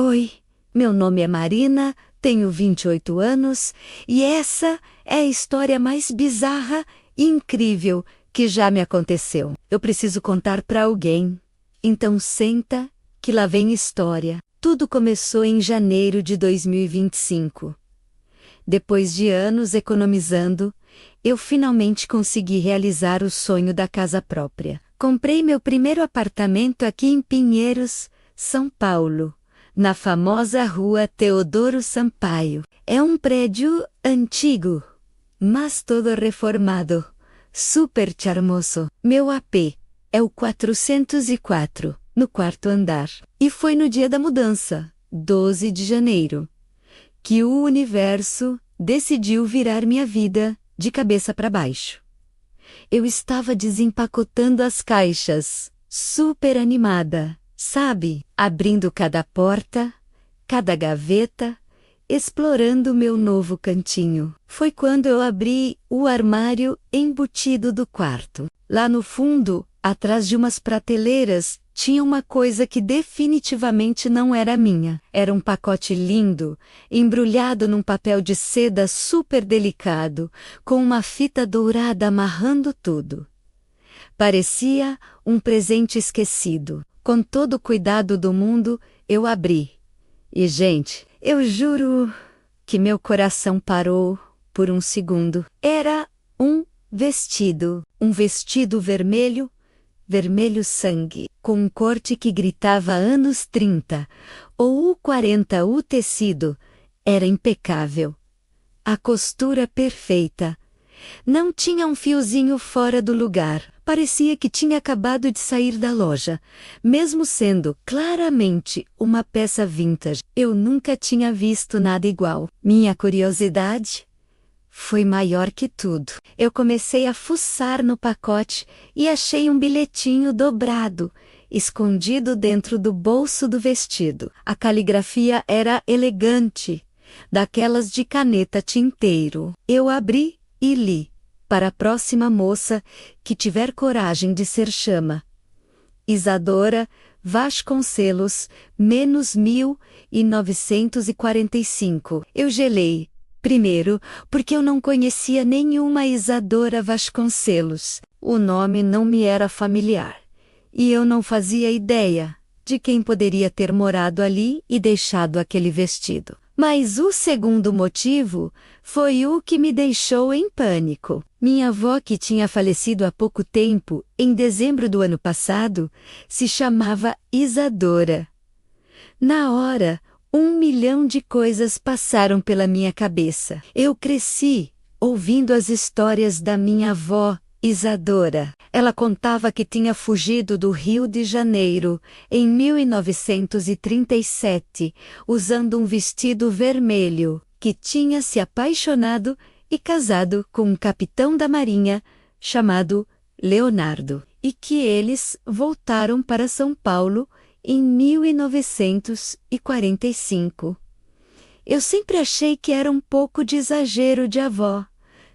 Oi, meu nome é Marina, tenho 28 anos e essa é a história mais bizarra e incrível que já me aconteceu. Eu preciso contar para alguém. Então senta, que lá vem história. Tudo começou em janeiro de 2025. Depois de anos economizando, eu finalmente consegui realizar o sonho da casa própria. Comprei meu primeiro apartamento aqui em Pinheiros, São Paulo, na famosa rua Teodoro Sampaio. É um prédio antigo, mas todo reformado, super charmoso. Meu AP é o 404, no quarto andar. E foi no dia da mudança, 12 de janeiro, que o universo decidiu virar minha vida de cabeça para baixo. Eu estava desempacotando as caixas, super animada, sabe? Abrindo cada porta, cada gaveta, explorando meu novo cantinho. Foi quando eu abri o armário embutido do quarto. Lá no fundo, atrás de umas prateleiras, tinha uma coisa que definitivamente não era minha. Era um pacote lindo, embrulhado num papel de seda super delicado, com uma fita dourada amarrando tudo. Parecia um presente esquecido. Com todo o cuidado do mundo, eu abri. E, gente, eu juro que meu coração parou por um segundo. Era um vestido vermelho, vermelho sangue, com um corte que gritava anos 30, ou 40. O tecido era impecável. A costura perfeita. Não tinha um fiozinho fora do lugar. Parecia que tinha acabado de sair da loja, mesmo sendo claramente uma peça vintage. Eu nunca tinha visto nada igual. Minha curiosidade foi maior que tudo. Eu comecei a fuçar no pacote e achei um bilhetinho dobrado, escondido dentro do bolso do vestido. A caligrafia era elegante, daquelas de caneta tinteiro. Eu abri e li: para a próxima moça que tiver coragem de ser chama. Isadora Vasconcelos, menos 1945. Eu gelei. Primeiro, porque eu não conhecia nenhuma Isadora Vasconcelos. O nome não me era familiar. E eu não fazia ideia de quem poderia ter morado ali e deixado aquele vestido. Mas o segundo motivo foi o que me deixou em pânico. Minha avó, que tinha falecido há pouco tempo, em dezembro do ano passado, se chamava Isadora. Na hora, 1 milhão de coisas passaram pela minha cabeça. Eu cresci ouvindo as histórias da minha avó, Isadora. Ela contava que tinha fugido do Rio de Janeiro em 1937, usando um vestido vermelho, que tinha se apaixonado e casado com um capitão da marinha chamado Leonardo, e que eles voltaram para São Paulo em 1945. Eu sempre achei que era um pouco de exagero de avó.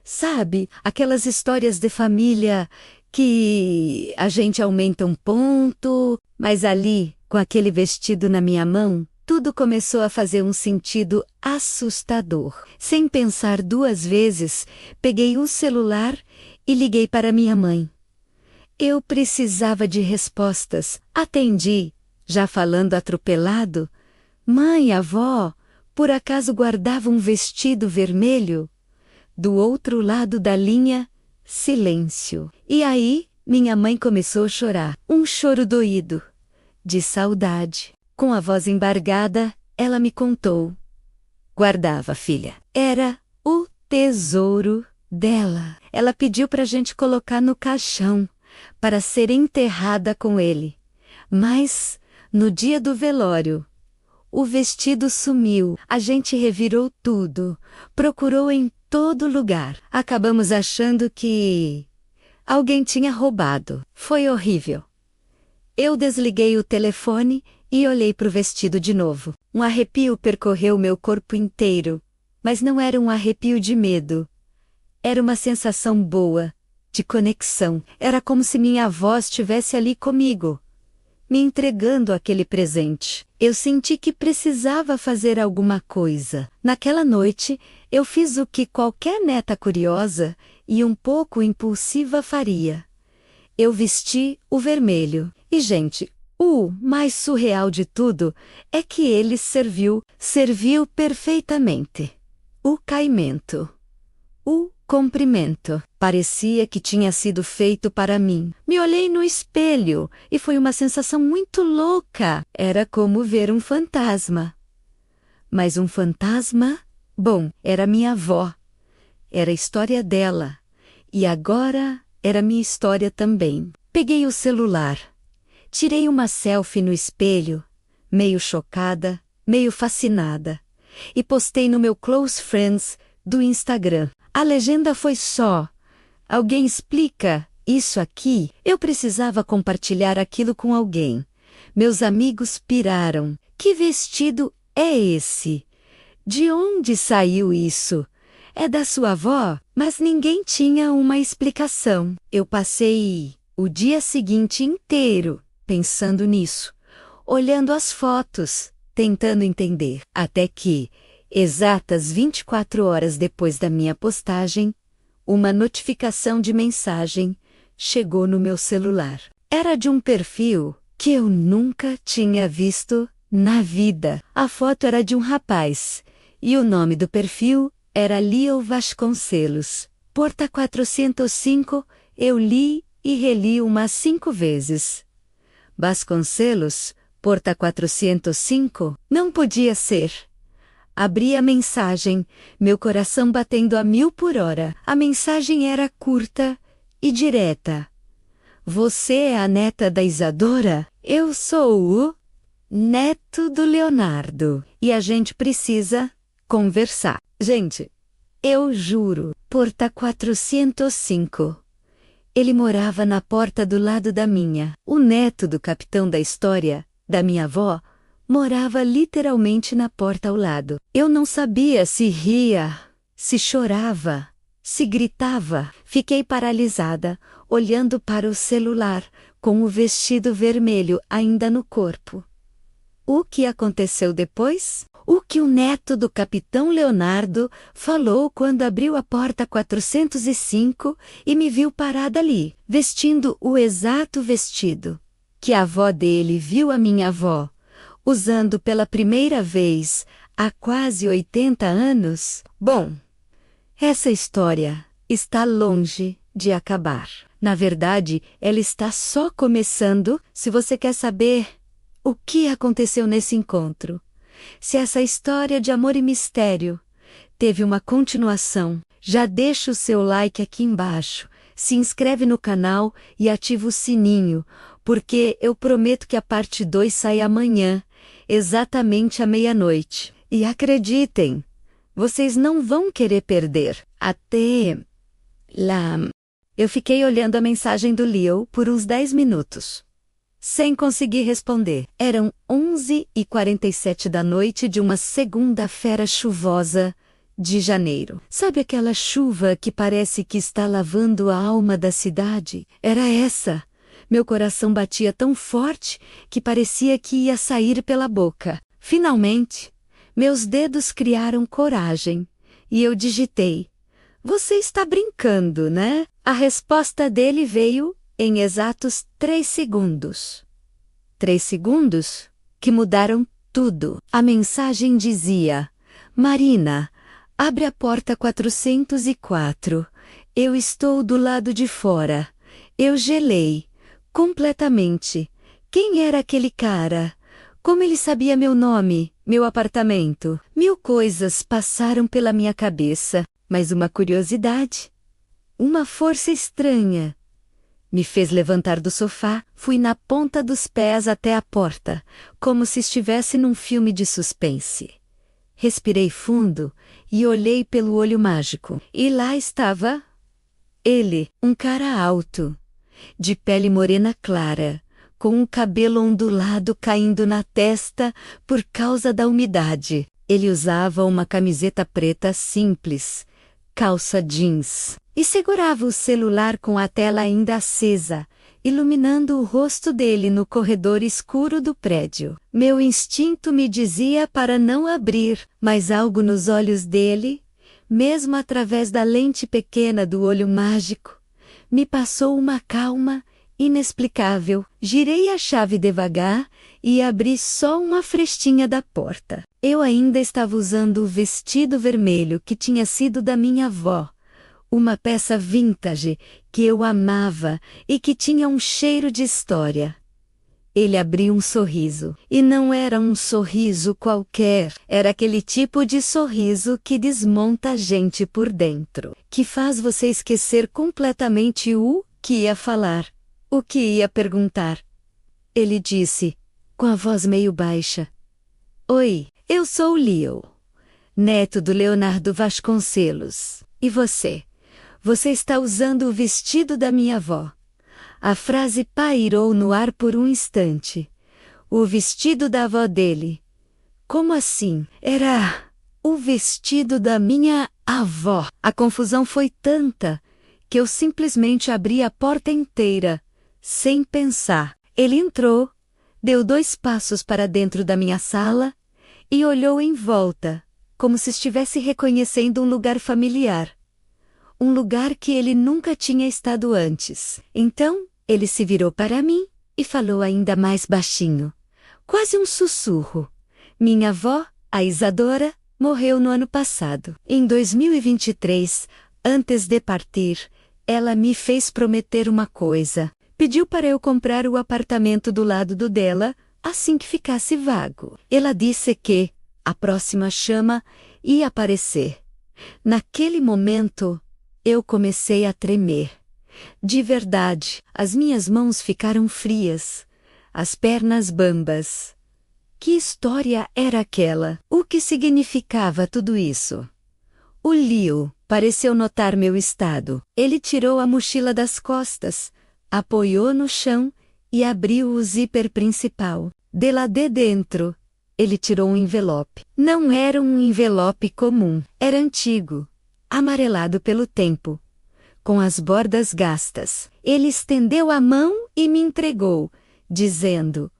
Sabe, aquelas histórias de família que a gente aumenta um ponto, mas ali, com aquele vestido na minha mão, tudo começou a fazer um sentido assustador. Sem pensar duas vezes, peguei o celular e liguei para minha mãe. Eu precisava de respostas. Atendi, já falando atropelado. Mãe, avó, por acaso guardava um vestido vermelho? Do outro lado da linha, silêncio. E aí, minha mãe começou a chorar. Um choro doído, de saudade. Com a voz embargada, ela me contou. Guardava, filha. Era o tesouro dela. Ela pediu pra gente colocar no caixão, para ser enterrada com ele. Mas, no dia do velório, o vestido sumiu. A gente revirou tudo, procurou em todo lugar. Acabamos achando que alguém tinha roubado. Foi horrível. Eu desliguei o telefone e olhei para o vestido de novo. Um arrepio percorreu meu corpo inteiro, mas não era um arrepio de medo. Era uma sensação boa, de conexão. Era como se minha avó estivesse ali comigo, me entregando aquele presente. Eu senti que precisava fazer alguma coisa. Naquela noite, eu fiz o que qualquer neta curiosa e um pouco impulsiva faria. Eu vesti o vermelho. E, gente, o mais surreal de tudo é que ele serviu perfeitamente. O caimento. O comprimento. Parecia que tinha sido feito para mim. Me olhei no espelho e foi uma sensação muito louca. Era como ver um fantasma. Mas um fantasma? Bom, era minha avó. Era a história dela. E agora era minha história também. Peguei o celular. Tirei uma selfie no espelho, meio chocada, meio fascinada, e postei no meu Close Friends do Instagram. A legenda foi só: alguém explica isso aqui? Eu precisava compartilhar aquilo com alguém. Meus amigos piraram. Que vestido é esse? De onde saiu isso? É da sua avó? Mas ninguém tinha uma explicação. Eu passei o dia seguinte inteiro pensando nisso, olhando as fotos, tentando entender, até que, exatas 24 horas depois da minha postagem, uma notificação de mensagem chegou no meu celular. Era de um perfil que eu nunca tinha visto na vida. A foto era de um rapaz, e o nome do perfil era Leo Vasconcelos. Porta 405, eu li e reli umas 5 vezes. Vasconcelos, Porta 405? Não podia ser. Abri a mensagem, meu coração batendo a 1000 por hora. A mensagem era curta e direta. Você é a neta da Isadora? Eu sou o neto do Leonardo. E a gente precisa conversar. Gente, eu juro, Porta 405. Ele morava na porta do lado da minha. O neto do capitão da história, da minha avó, morava literalmente na porta ao lado. Eu não sabia se ria, se chorava, se gritava. Fiquei paralisada, olhando para o celular, com o vestido vermelho ainda no corpo. O que aconteceu depois? O que o neto do capitão Leonardo falou quando abriu a porta 405 e me viu parada ali, vestindo o exato vestido que a avó dele viu a minha avó usando pela primeira vez há quase 80 anos? Bom, essa história está longe de acabar. Na verdade, ela está só começando. Se você quer saber o que aconteceu nesse encontro, se essa história de amor e mistério teve uma continuação, já deixa o seu like aqui embaixo, se inscreve no canal e ativa o sininho, porque eu prometo que a parte 2 sai amanhã, exatamente à meia-noite. E acreditem, vocês não vão querer perder. Até lá. Eu fiquei olhando a mensagem do Leo por uns 10 minutos, sem conseguir responder. Eram 11h47 da noite de uma segunda-feira chuvosa de janeiro. Sabe aquela chuva que parece que está lavando a alma da cidade? Era essa. Meu coração batia tão forte que parecia que ia sair pela boca. Finalmente, meus dedos criaram coragem e eu digitei: "Você está brincando, né?" A resposta dele veio em exatos 3 segundos. 3 segundos que mudaram tudo. A mensagem dizia: "Marina, abre a porta 404. Eu estou do lado de fora." Eu gelei completamente. Quem era aquele cara? Como ele sabia meu nome, meu apartamento? 1000 coisas passaram pela minha cabeça, mas uma curiosidade, uma força estranha, me fez levantar do sofá. Fui na ponta dos pés até a porta, como se estivesse num filme de suspense. Respirei fundo e olhei pelo olho mágico. E lá estava ele, um cara alto, de pele morena clara, com um cabelo ondulado caindo na testa por causa da umidade. Ele usava uma camiseta preta simples, calça jeans, e segurava o celular com a tela ainda acesa iluminando o rosto dele no corredor escuro do prédio. Meu instinto me dizia para não abrir, mas algo nos olhos dele, mesmo através da lente pequena do olho mágico, me passou uma calma inexplicável. Girei a chave devagar e abri só uma frestinha da porta. Eu ainda estava usando o vestido vermelho que tinha sido da minha avó, uma peça vintage que eu amava e que tinha um cheiro de história. Ele abriu um sorriso, e não era um sorriso qualquer, era aquele tipo de sorriso que desmonta a gente por dentro, que faz você esquecer completamente o que ia falar, o que ia perguntar. Ele disse, com a voz meio baixa: "Oi, eu sou o Leo, neto do Leonardo Vasconcelos. E você? Você está usando o vestido da minha avó." A frase pairou no ar por um instante. O vestido da avó dele. Como assim? Era o vestido da minha avó. A confusão foi tanta que eu simplesmente abri a porta inteira, sem pensar. Ele entrou, deu 2 passos para dentro da minha sala e olhou em volta, como se estivesse reconhecendo um lugar familiar. Um lugar que ele nunca tinha estado antes. Então, ele se virou para mim e falou ainda mais baixinho, quase um sussurro. Minha avó, a Isadora, morreu no ano passado. Em 2023, antes de partir, ela me fez prometer uma coisa. Pediu para eu comprar o apartamento do lado do dela, assim que ficasse vago. Ela disse que a próxima chama ia aparecer. Naquele momento, eu comecei a tremer. De verdade, as minhas mãos ficaram frias, as pernas bambas. Que história era aquela? O que significava tudo isso? O Leo pareceu notar meu estado. Ele tirou a mochila das costas, apoiou no chão e abriu o zíper principal. De lá de dentro, ele tirou um envelope. Não era um envelope comum, era antigo, amarelado pelo tempo, com as bordas gastas. Ele estendeu a mão e me entregou, dizendo: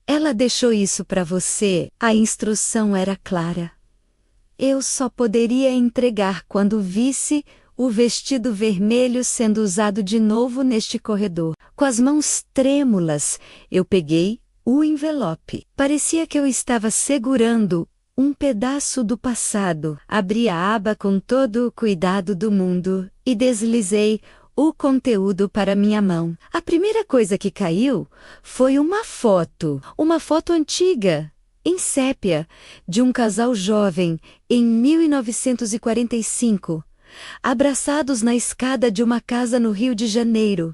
"Ela deixou isso para você." A instrução era clara. Eu só poderia entregar quando visse o vestido vermelho sendo usado de novo neste corredor. Com as mãos trêmulas, eu peguei o envelope. Parecia que eu estava segurando um pedaço do passado. Abri a aba com todo o cuidado do mundo e deslizei o conteúdo para minha mão. A primeira coisa que caiu foi uma foto antiga, em sépia, de um casal jovem em 1945, abraçados na escada de uma casa no Rio de Janeiro.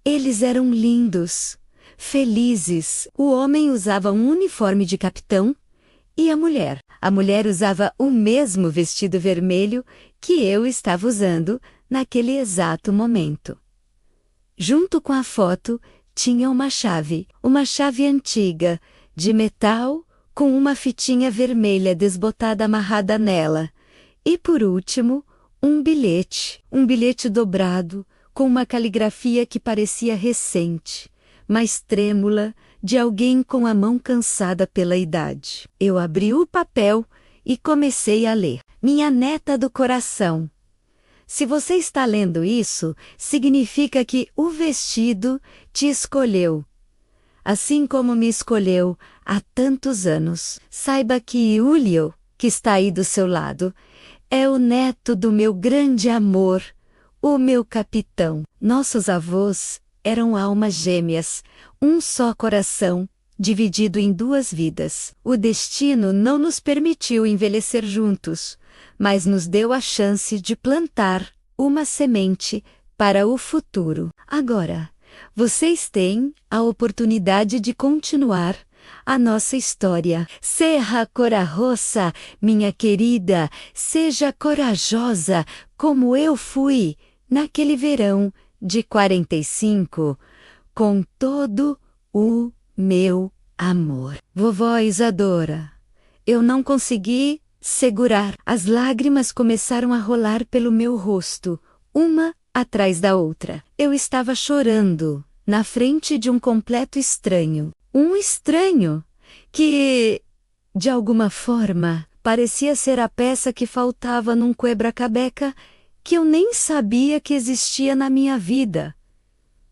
Eles eram lindos, felizes. O homem usava um uniforme de capitão e a mulher usava o mesmo vestido vermelho que eu estava usando naquele exato momento. Junto com a foto tinha uma chave antiga, de metal, com uma fitinha vermelha desbotada amarrada nela. E por último, um bilhete dobrado, com uma caligrafia que parecia recente, mas trêmula, de alguém com a mão cansada pela idade. Eu abri o papel e comecei a ler. Minha neta do coração. Se você está lendo isso, significa que o vestido te escolheu, assim como me escolheu há tantos anos. Saiba que o Leo, que está aí do seu lado, é o neto do meu grande amor, o meu capitão. Nossos avós eram almas gêmeas, um só coração, dividido em 2 vidas. O destino não nos permitiu envelhecer juntos, mas nos deu a chance de plantar uma semente para o futuro. Agora, vocês têm a oportunidade de continuar a nossa história. Serra Cora-Rossa, minha querida, seja corajosa como eu fui naquele verão de 45, com todo o meu amor. Vovó Isadora, eu não consegui segurar. As lágrimas começaram a rolar pelo meu rosto, uma atrás da outra. Eu estava chorando, na frente de um completo estranho. Um estranho que, de alguma forma, parecia ser a peça que faltava num quebra-cabeça que eu nem sabia que existia na minha vida.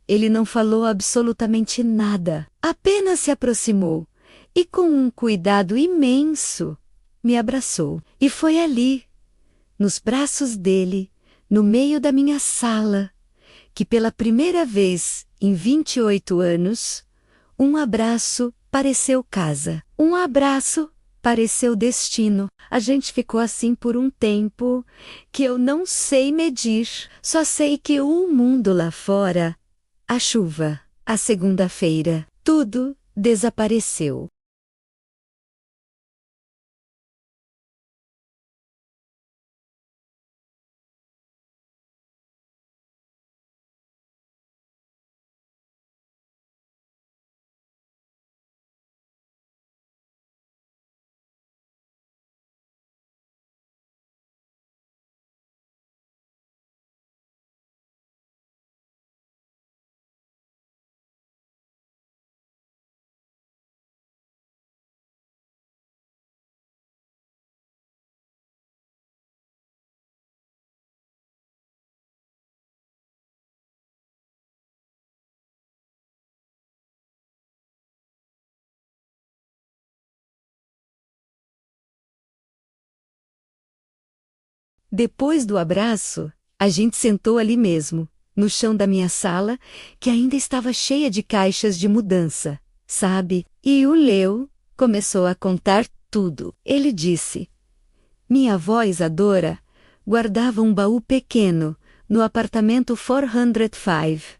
Ele não falou absolutamente nada, apenas se aproximou e, com um cuidado imenso, me abraçou. E foi ali, nos braços dele, no meio da minha sala, que pela primeira vez em 28 anos, um abraço pareceu casa. Um abraço pareceu destino. A gente ficou assim por um tempo que eu não sei medir. Só sei que o mundo lá fora, a chuva, a segunda-feira, tudo desapareceu. Depois do abraço, a gente sentou ali mesmo, no chão da minha sala, que ainda estava cheia de caixas de mudança, sabe? E o Leo começou a contar tudo. Ele disse: minha avó Isadora guardava um baú pequeno no apartamento 405.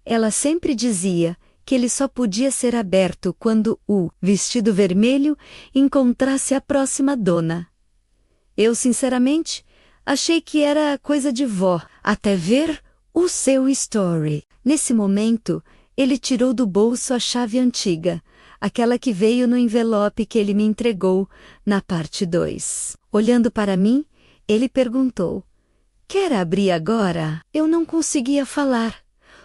Ela sempre dizia que ele só podia ser aberto quando o vestido vermelho encontrasse a próxima dona. Eu, sinceramente, achei que era coisa de vó, até ver o seu story. Nesse momento, ele tirou do bolso a chave antiga, aquela que veio no envelope que ele me entregou na parte 2. Olhando para mim, ele perguntou: quer abrir agora? Eu não conseguia falar.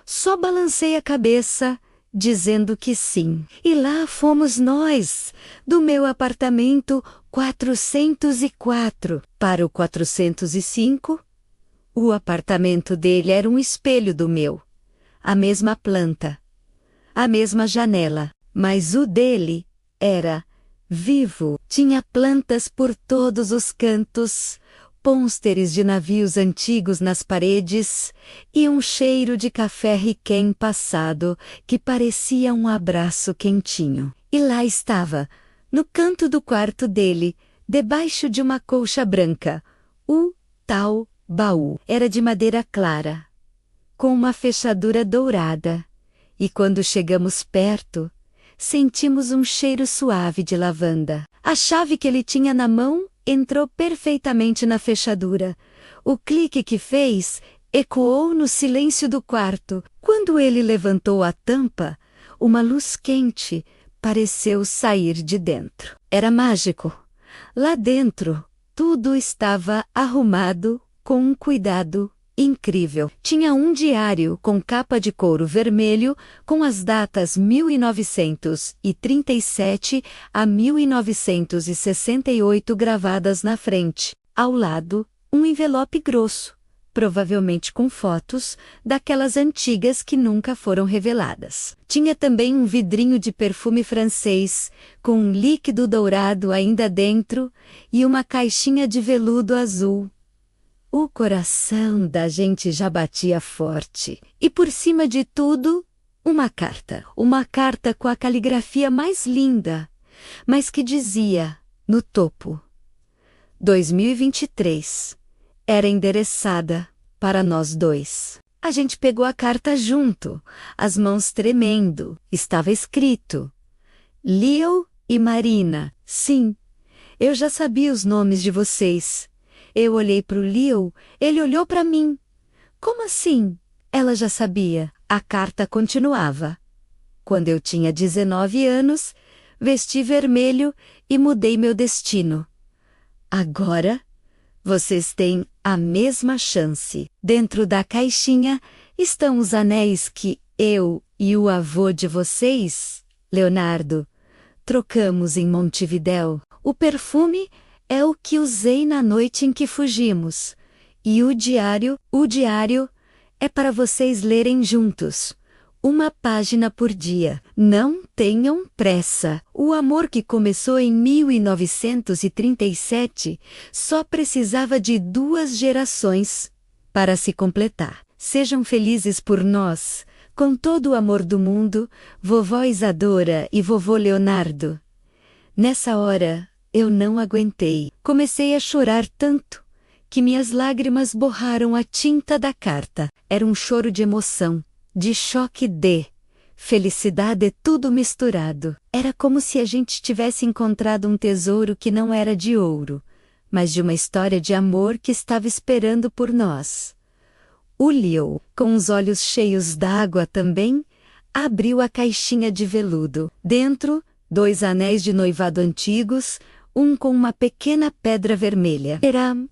Só balancei a cabeça, dizendo que sim. E lá fomos nós, do meu apartamento 404 para o 405. O apartamento dele era um espelho do meu. A mesma planta, a mesma janela, mas o dele era vivo. Tinha plantas por todos os cantos, pôsteres de navios antigos nas paredes e um cheiro de café Riquem passado que parecia um abraço quentinho. E lá estava, no canto do quarto dele, debaixo de uma colcha branca, o tal baú. Era de madeira clara, com uma fechadura dourada, e quando chegamos perto, sentimos um cheiro suave de lavanda. A chave que ele tinha na mão entrou perfeitamente na fechadura. O clique que fez ecoou no silêncio do quarto. Quando ele levantou a tampa, uma luz quente pareceu sair de dentro. Era mágico. Lá dentro, tudo estava arrumado com um cuidado incrível. Tinha um diário com capa de couro vermelho com as datas 1937 a 1968 gravadas na frente. Ao lado, um envelope grosso, provavelmente com fotos daquelas antigas que nunca foram reveladas. Tinha também um vidrinho de perfume francês com um líquido dourado ainda dentro e uma caixinha de veludo azul. O coração da gente já batia forte. E por cima de tudo, uma carta. Uma carta com a caligrafia mais linda, mas que dizia, no topo, 2023. Era endereçada para nós dois. A gente pegou a carta junto, as mãos tremendo. Estava escrito: Leo e Marina. Sim, eu já sabia os nomes de vocês. Eu olhei para o Leo, ele olhou para mim. Como assim? Ela já sabia. A carta continuava. Quando eu tinha 19 anos, vesti vermelho e mudei meu destino. Agora, vocês têm a mesma chance. Dentro da caixinha estão os anéis que Eu e o avô de vocês, Leonardo, trocamos em Montevidéu. O perfume é o que usei na noite em que fugimos. E o diário é para vocês lerem juntos. Uma página por dia. Não tenham pressa. O amor que começou em 1937 só precisava de 2 gerações para se completar. Sejam felizes por nós, com todo o amor do mundo, vovó Isadora e vovô Leonardo. Nessa hora, eu não aguentei. Comecei a chorar tanto que minhas lágrimas borraram a tinta da carta. Era um choro de emoção, de choque de felicidade, tudo misturado. Era como se a gente tivesse encontrado um tesouro que não era de ouro, mas de uma história de amor que estava esperando por nós. O Leo, com os olhos cheios d'água também, abriu a caixinha de veludo. Dentro, 2 anéis de noivado antigos, um com uma pequena pedra vermelha. Eram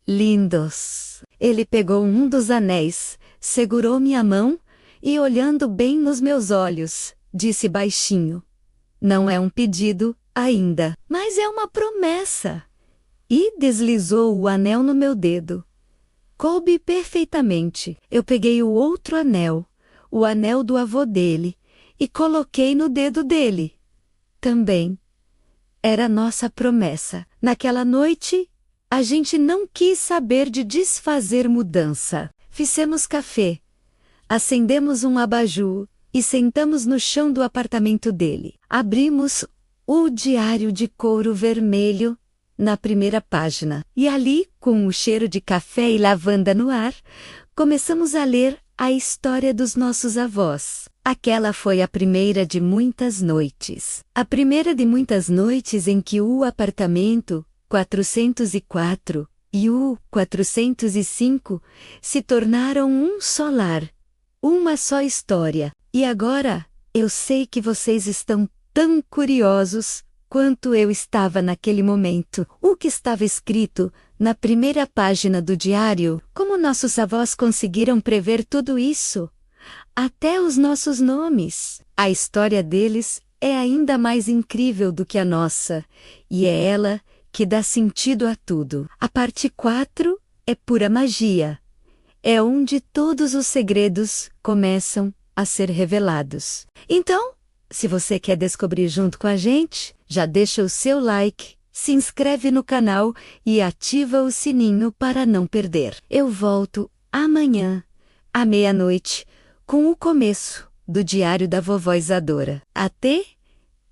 lindos. Ele pegou um dos anéis, segurou minha mão e, olhando bem nos meus olhos, disse baixinho: "Não é um pedido ainda, mas é uma promessa." E deslizou o anel no meu dedo. Coube perfeitamente. Eu peguei o outro anel, o anel do avô dele, e coloquei no dedo dele. Também. Era nossa promessa. Naquela noite, a gente não quis saber de desfazer mudança. Fizemos café, acendemos um abajur e sentamos no chão do apartamento dele. Abrimos o diário de couro vermelho na primeira página. E ali, com o cheiro de café e lavanda no ar, começamos a ler a história dos nossos avós. Aquela foi a primeira de muitas noites. A primeira de muitas noites em que o apartamento 404 e o 405 se tornaram um só lar, uma só história. E agora, eu sei que vocês estão tão curiosos quanto eu estava naquele momento. O que estava escrito na primeira página do diário? Como nossos avós conseguiram prever tudo isso? Até os nossos nomes. A história deles é ainda mais incrível do que a nossa, e é ela que dá sentido a tudo. A parte 4 é pura magia. É onde todos os segredos começam a ser revelados. Então, se você quer descobrir junto com a gente, já deixa o seu like, se inscreve no canal e ativa o sininho para não perder. Eu volto amanhã, à meia-noite, com o começo do Diário da Vovó Isadora. Até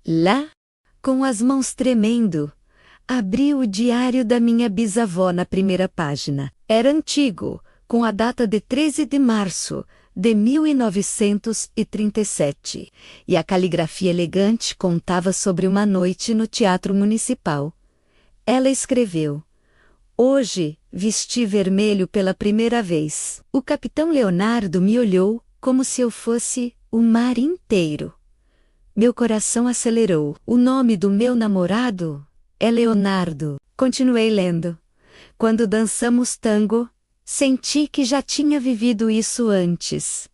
lá, com as mãos tremendo, abri o diário da minha bisavó na primeira página. Era antigo, com a data de 13 de março de 1937, e a caligrafia elegante contava sobre uma noite no Teatro Municipal. Ela escreveu: "Hoje vesti vermelho pela primeira vez." O capitão Leonardo me olhou como se eu fosse o mar inteiro. Meu coração acelerou. O nome do meu namorado é Leonardo. Continuei lendo. Quando dançamos tango, senti que já tinha vivido isso antes.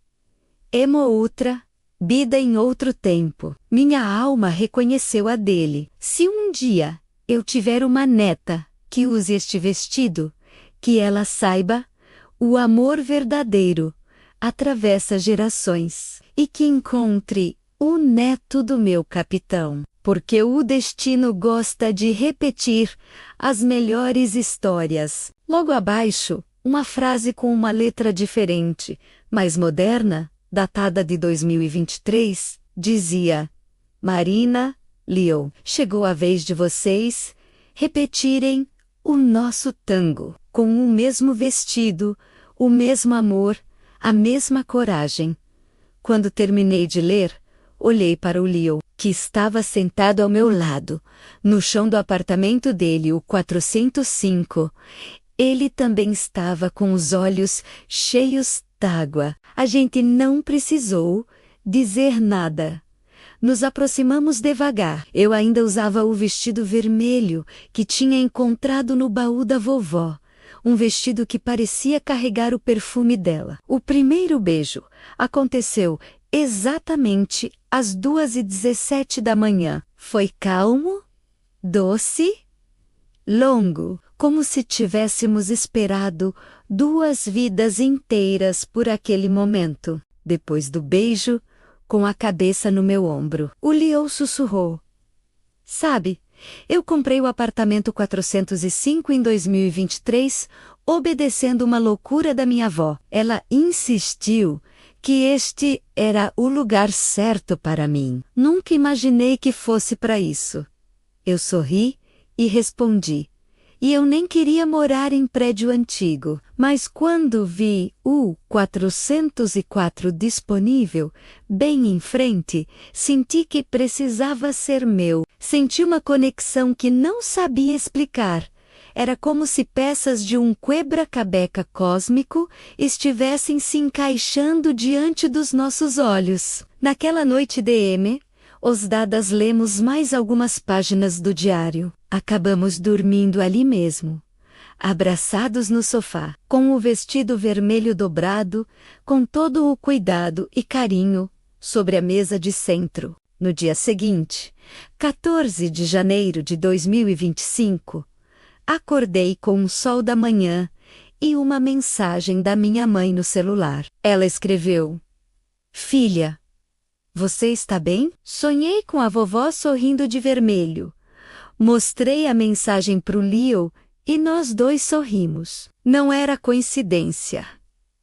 Emo outra, vida em outro tempo. Minha alma reconheceu a dele. Se um dia eu tiver uma neta que use este vestido, que ela saiba, o amor verdadeiro atravessa gerações, e que encontre o neto do meu capitão, porque o destino gosta de repetir as melhores histórias. Logo abaixo, uma frase com uma letra diferente, mais moderna, datada de 2023, dizia: "Marina, Leo, chegou a vez de vocês repetirem o nosso tango, com o mesmo vestido, o mesmo amor, a mesma coragem." Quando terminei de ler, olhei para o Leo, que estava sentado ao meu lado, no chão do apartamento dele, o 405. Ele também estava com os olhos cheios d'água. A gente não precisou dizer nada. Nos aproximamos devagar. Eu ainda usava o vestido vermelho que tinha encontrado no baú da vovó. um vestido que parecia carregar o perfume dela. O primeiro beijo aconteceu exatamente às 2h17 da manhã. Foi calmo, doce, longo, como se tivéssemos esperado 2 vidas inteiras por aquele momento. Depois do beijo, com a cabeça no meu ombro, o Leo sussurrou: "Sabe, eu comprei o apartamento 405 em 2023, obedecendo uma loucura da minha avó. Ela insistiu que este era o lugar certo para mim. Nunca imaginei que fosse para isso." Eu sorri e respondi: "E eu nem queria morar em prédio antigo, mas quando vi o 404 disponível, bem em frente, senti que precisava ser meu. Senti uma conexão que não sabia explicar. Era como se peças de um quebra-cabeça cósmico estivessem se encaixando diante dos nossos olhos." Naquela noite hospedadas lemos mais algumas páginas do diário. Acabamos dormindo ali mesmo, abraçados no sofá, com o vestido vermelho dobrado, com todo o cuidado e carinho, sobre a mesa de centro. No dia seguinte, 14 de janeiro de 2025, acordei com o sol da manhã e uma mensagem da minha mãe no celular. Ela escreveu: "Filha, você está bem?" Sonhei com a vovó sorrindo de vermelho. Mostrei a mensagem para o Leo e nós dois sorrimos. Não era coincidência.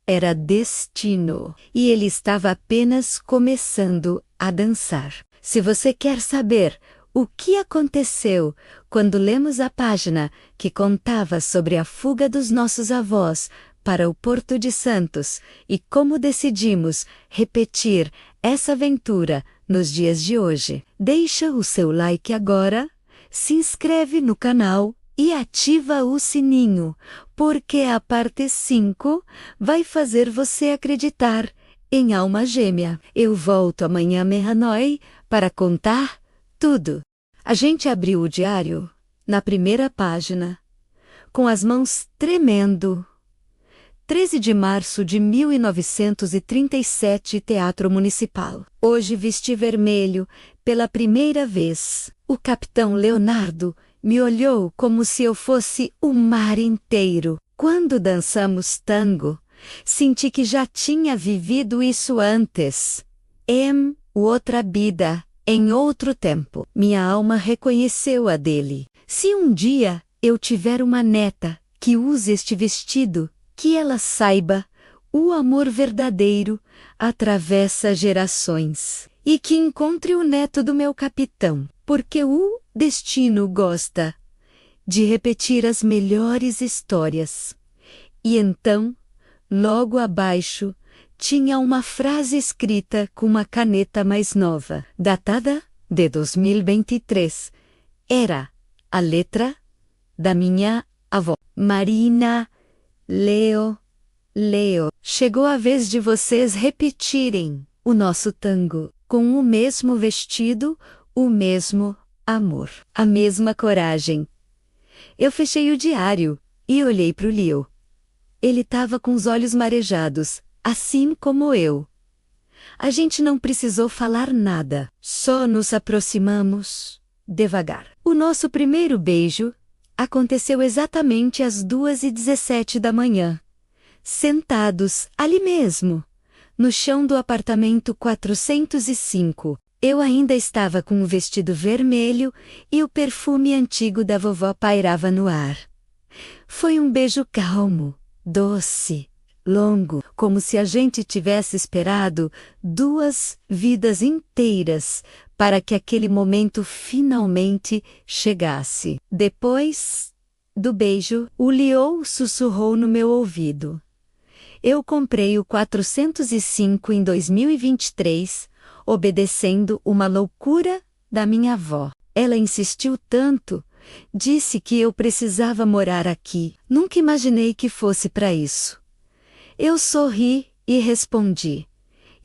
Era destino. E ele estava apenas começando a dançar. Se você quer saber o que aconteceu quando lemos a página que contava sobre a fuga dos nossos avós para o Porto de Santos e como decidimos repetir essa aventura nos dias de hoje, deixa o seu like agora, se inscreve no canal e ativa o sininho, porque a parte 5 vai fazer você acreditar em alma gêmea. Eu volto amanhã meia-noite para contar tudo. A gente abriu o diário na primeira página, com as mãos tremendo. 13 de março de 1937, Teatro Municipal. Hoje vesti vermelho pela primeira vez. O capitão Leonardo me olhou como se eu fosse o mar inteiro. Quando dançamos tango, senti que já tinha vivido isso antes. Em outra vida, em outro tempo. Minha alma reconheceu a dele. Se um dia eu tiver uma neta que use este vestido, que ela saiba, o amor verdadeiro atravessa gerações. E que encontre o neto do meu capitão, porque o destino gosta de repetir as melhores histórias. E então, logo abaixo, tinha uma frase escrita com uma caneta mais nova, datada de 2023. Era a letra da minha avó. Marina, Leo. Chegou a vez de vocês repetirem o nosso tango, com o mesmo vestido, o mesmo amor, a mesma coragem. Eu fechei o diário e olhei para o Leo. Ele estava com os olhos marejados, assim como eu. A gente não precisou falar nada, só nos aproximamos devagar. O nosso primeiro beijo aconteceu exatamente às 2h17 da manhã, sentados ali mesmo, no chão do apartamento 405. Eu ainda estava com o vestido vermelho e o perfume antigo da vovó pairava no ar. Foi um beijo calmo, doce, longo, como se a gente tivesse esperado 2 vidas inteiras para que aquele momento finalmente chegasse. Depois do beijo, o Leo sussurrou no meu ouvido: "Eu comprei o 405 em 2023, obedecendo uma loucura da minha avó. Ela insistiu tanto, disse que eu precisava morar aqui. Nunca imaginei que fosse para isso." Eu sorri e respondi: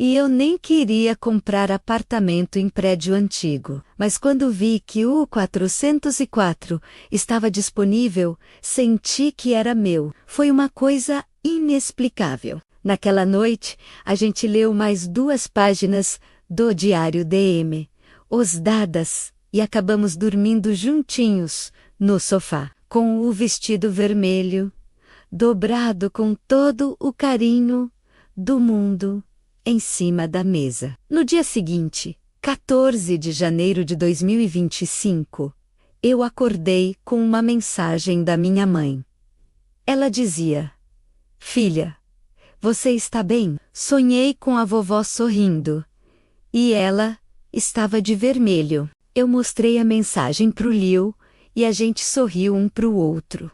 E eu nem queria comprar apartamento em prédio antigo. Mas quando vi que o 404 estava disponível, senti que era meu. Foi uma coisa inexplicável. Naquela noite, a gente leu mais 2 páginas do Diário DM, os dadas, e acabamos dormindo juntinhos, no sofá, com o vestido vermelho, dobrado com todo o carinho do mundo, em cima da mesa. No dia seguinte, 14 de janeiro de 2025, eu acordei com uma mensagem da minha mãe. Ela dizia: Filha, você está bem? Sonhei com a vovó sorrindo. E ela estava de vermelho. Eu mostrei a mensagem pro Liu e a gente sorriu um pro outro.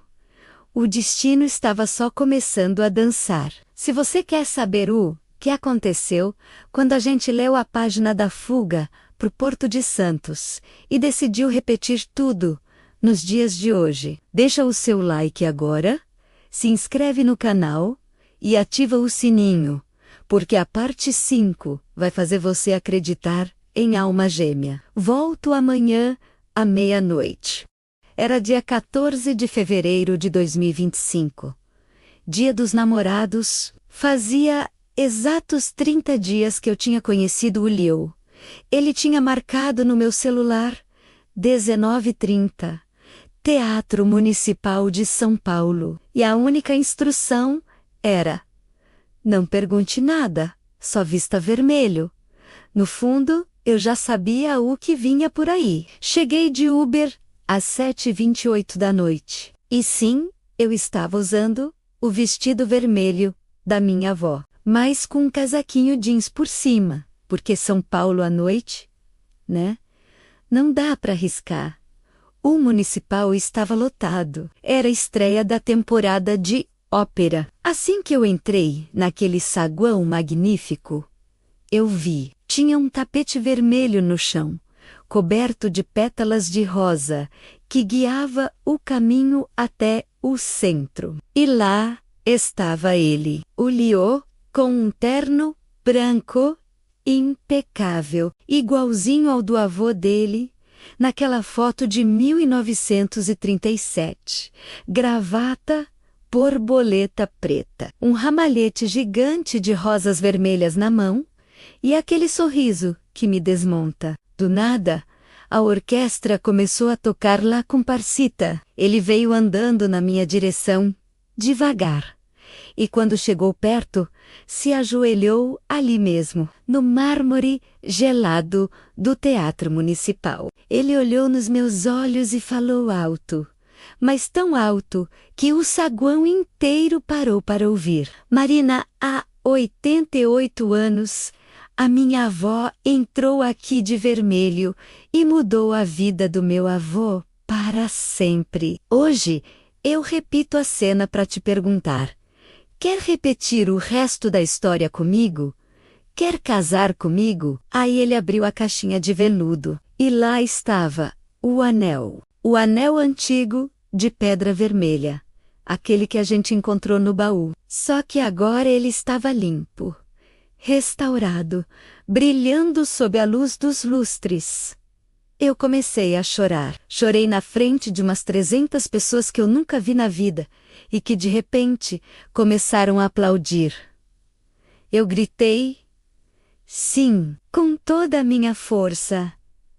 O destino estava só começando a dançar. Se você quer saber o que aconteceu quando a gente leu a página da fuga pro Porto de Santos e decidiu repetir tudo nos dias de hoje, deixa o seu like agora, se inscreve no canal e ativa o sininho, porque a parte 5 vai fazer você acreditar em alma gêmea. Volto amanhã à meia-noite. Era dia 14 de fevereiro de 2025. Dia dos Namorados. Fazia exatos 30 dias que eu tinha conhecido o Liu. Ele tinha marcado no meu celular 19h30, Teatro Municipal de São Paulo. E a única instrução era: não pergunte nada, só vista vermelho. No fundo, eu já sabia o que vinha por aí. Cheguei de Uber às 7h28 da noite. E sim, eu estava usando o vestido vermelho da minha avó, mas com um casaquinho jeans por cima, porque São Paulo à noite, né? Não dá para arriscar. O municipal estava lotado. Era a estreia da temporada de ópera. Assim que eu entrei naquele saguão magnífico, eu vi, tinha um tapete vermelho no chão, coberto de pétalas de rosa, que guiava o caminho até o centro. E lá estava ele, o Liu, com um terno branco impecável, igualzinho ao do avô dele, naquela foto de 1937. Gravata, borboleta preta, um ramalhete gigante de rosas vermelhas na mão, e aquele sorriso que me desmonta. Do nada, a orquestra começou a tocar La Comparsita. Ele veio andando na minha direção, devagar. E quando chegou perto, se ajoelhou ali mesmo, no mármore gelado do Teatro Municipal. Ele olhou nos meus olhos e falou alto, mas tão alto que o saguão inteiro parou para ouvir. Marina, há 88 anos, a minha avó entrou aqui de vermelho e mudou a vida do meu avô para sempre. Hoje, eu repito a cena para te perguntar: quer repetir o resto da história comigo? Quer casar comigo? Aí ele abriu a caixinha de veludo, e lá estava o anel. O anel antigo, de pedra vermelha. Aquele que a gente encontrou no baú. Só que agora ele estava limpo, restaurado, brilhando sob a luz dos lustres. Eu comecei a chorar. Chorei na frente de umas 300 pessoas que eu nunca vi na vida, e que de repente começaram a aplaudir. Eu gritei, sim, com toda a minha força.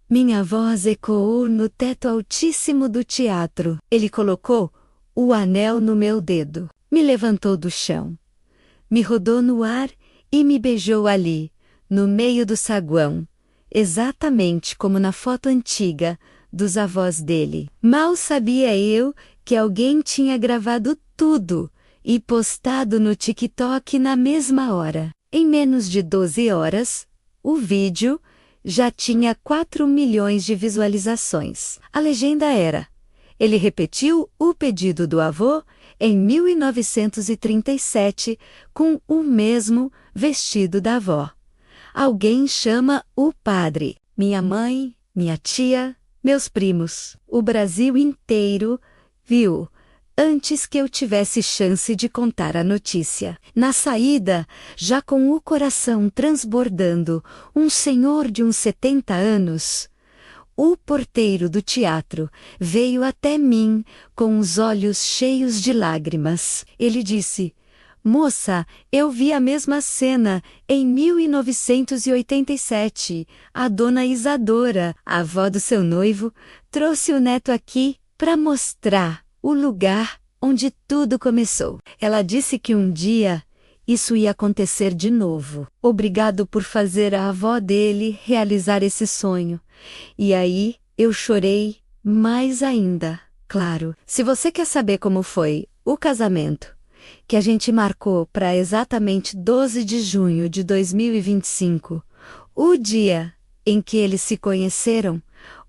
Minha voz ecoou no teto altíssimo do teatro. Ele colocou o anel no meu dedo, me levantou do chão, me rodou no ar e me beijou ali, no meio do saguão, exatamente como na foto antiga dos avós dele. Mal sabia eu que alguém tinha gravado tudo e postado no TikTok na mesma hora. Em menos de 12 horas, o vídeo já tinha 4 milhões de visualizações. A legenda era: ele repetiu o pedido do avô em 1937 com o mesmo vestido da avó. Alguém chama o padre. Minha mãe, minha tia, meus primos, o Brasil inteiro viu antes que eu tivesse chance de contar a notícia. Na saída, já com o coração transbordando, um senhor de uns 70 anos, o porteiro do teatro, veio até mim com os olhos cheios de lágrimas. Ele disse: "Moça, eu vi a mesma cena em 1987. A dona Isadora, a avó do seu noivo, trouxe o neto aqui para mostrar o lugar onde tudo começou. Ela disse que um dia isso ia acontecer de novo. Obrigado por fazer a avó dele realizar esse sonho." E aí eu chorei mais ainda. Claro, se você quer saber como foi o casamento, que a gente marcou para exatamente 12 de junho de 2025, o dia em que eles se conheceram,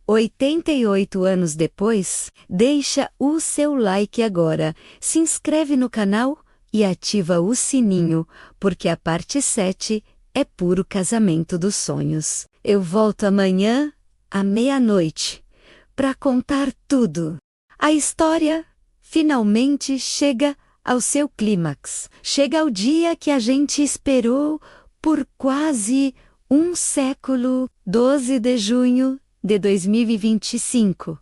88 anos depois, deixa o seu like agora, se inscreve no canal e ativa o sininho, porque a parte 7 é puro casamento dos sonhos. Eu volto amanhã, à meia-noite, para contar tudo. A história finalmente chega ao seu clímax. Chega ao dia que a gente esperou por quase um século, 12 de junho de 2025.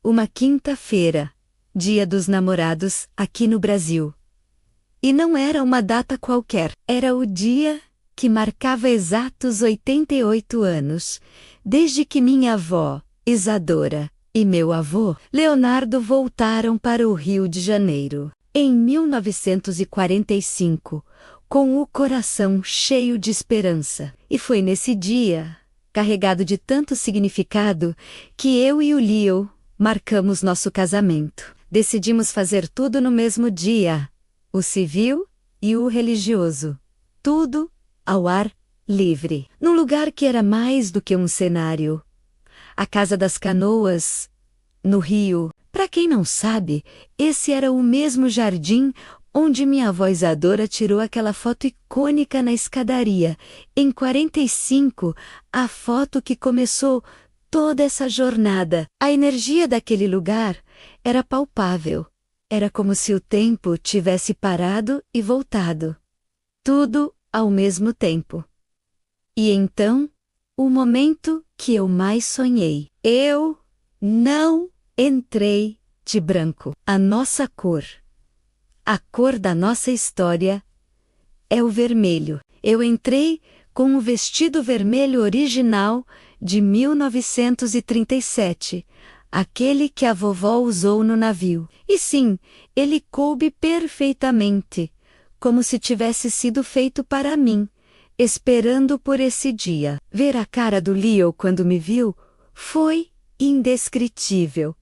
Uma quinta-feira, Dia dos Namorados aqui no Brasil. E não era uma data qualquer, era o dia que marcava exatos 88 anos, desde que minha avó, Isadora, e meu avô, Leonardo, voltaram para o Rio de Janeiro, em 1945, com o coração cheio de esperança. E foi nesse dia, carregado de tanto significado, que eu e o Leo marcamos nosso casamento. Decidimos fazer tudo no mesmo dia, o civil e o religioso. Tudo ao ar livre, num lugar que era mais do que um cenário. A Casa das Canoas, no Rio. Para quem não sabe, esse era o mesmo jardim onde minha avó Isadora tirou aquela foto icônica na escadaria, em 45, a foto que começou toda essa jornada. A energia daquele lugar era palpável. Era como se o tempo tivesse parado e voltado. Tudo ao mesmo tempo. E então, o momento que eu mais sonhei. Eu não entrei de branco. A nossa cor, a cor da nossa história, é o vermelho. Eu entrei com o vestido vermelho original de 1937, aquele que a vovó usou no navio. E sim, ele coube perfeitamente, como se tivesse sido feito para mim, esperando por esse dia. Ver a cara do Leo quando me viu foi indescritível.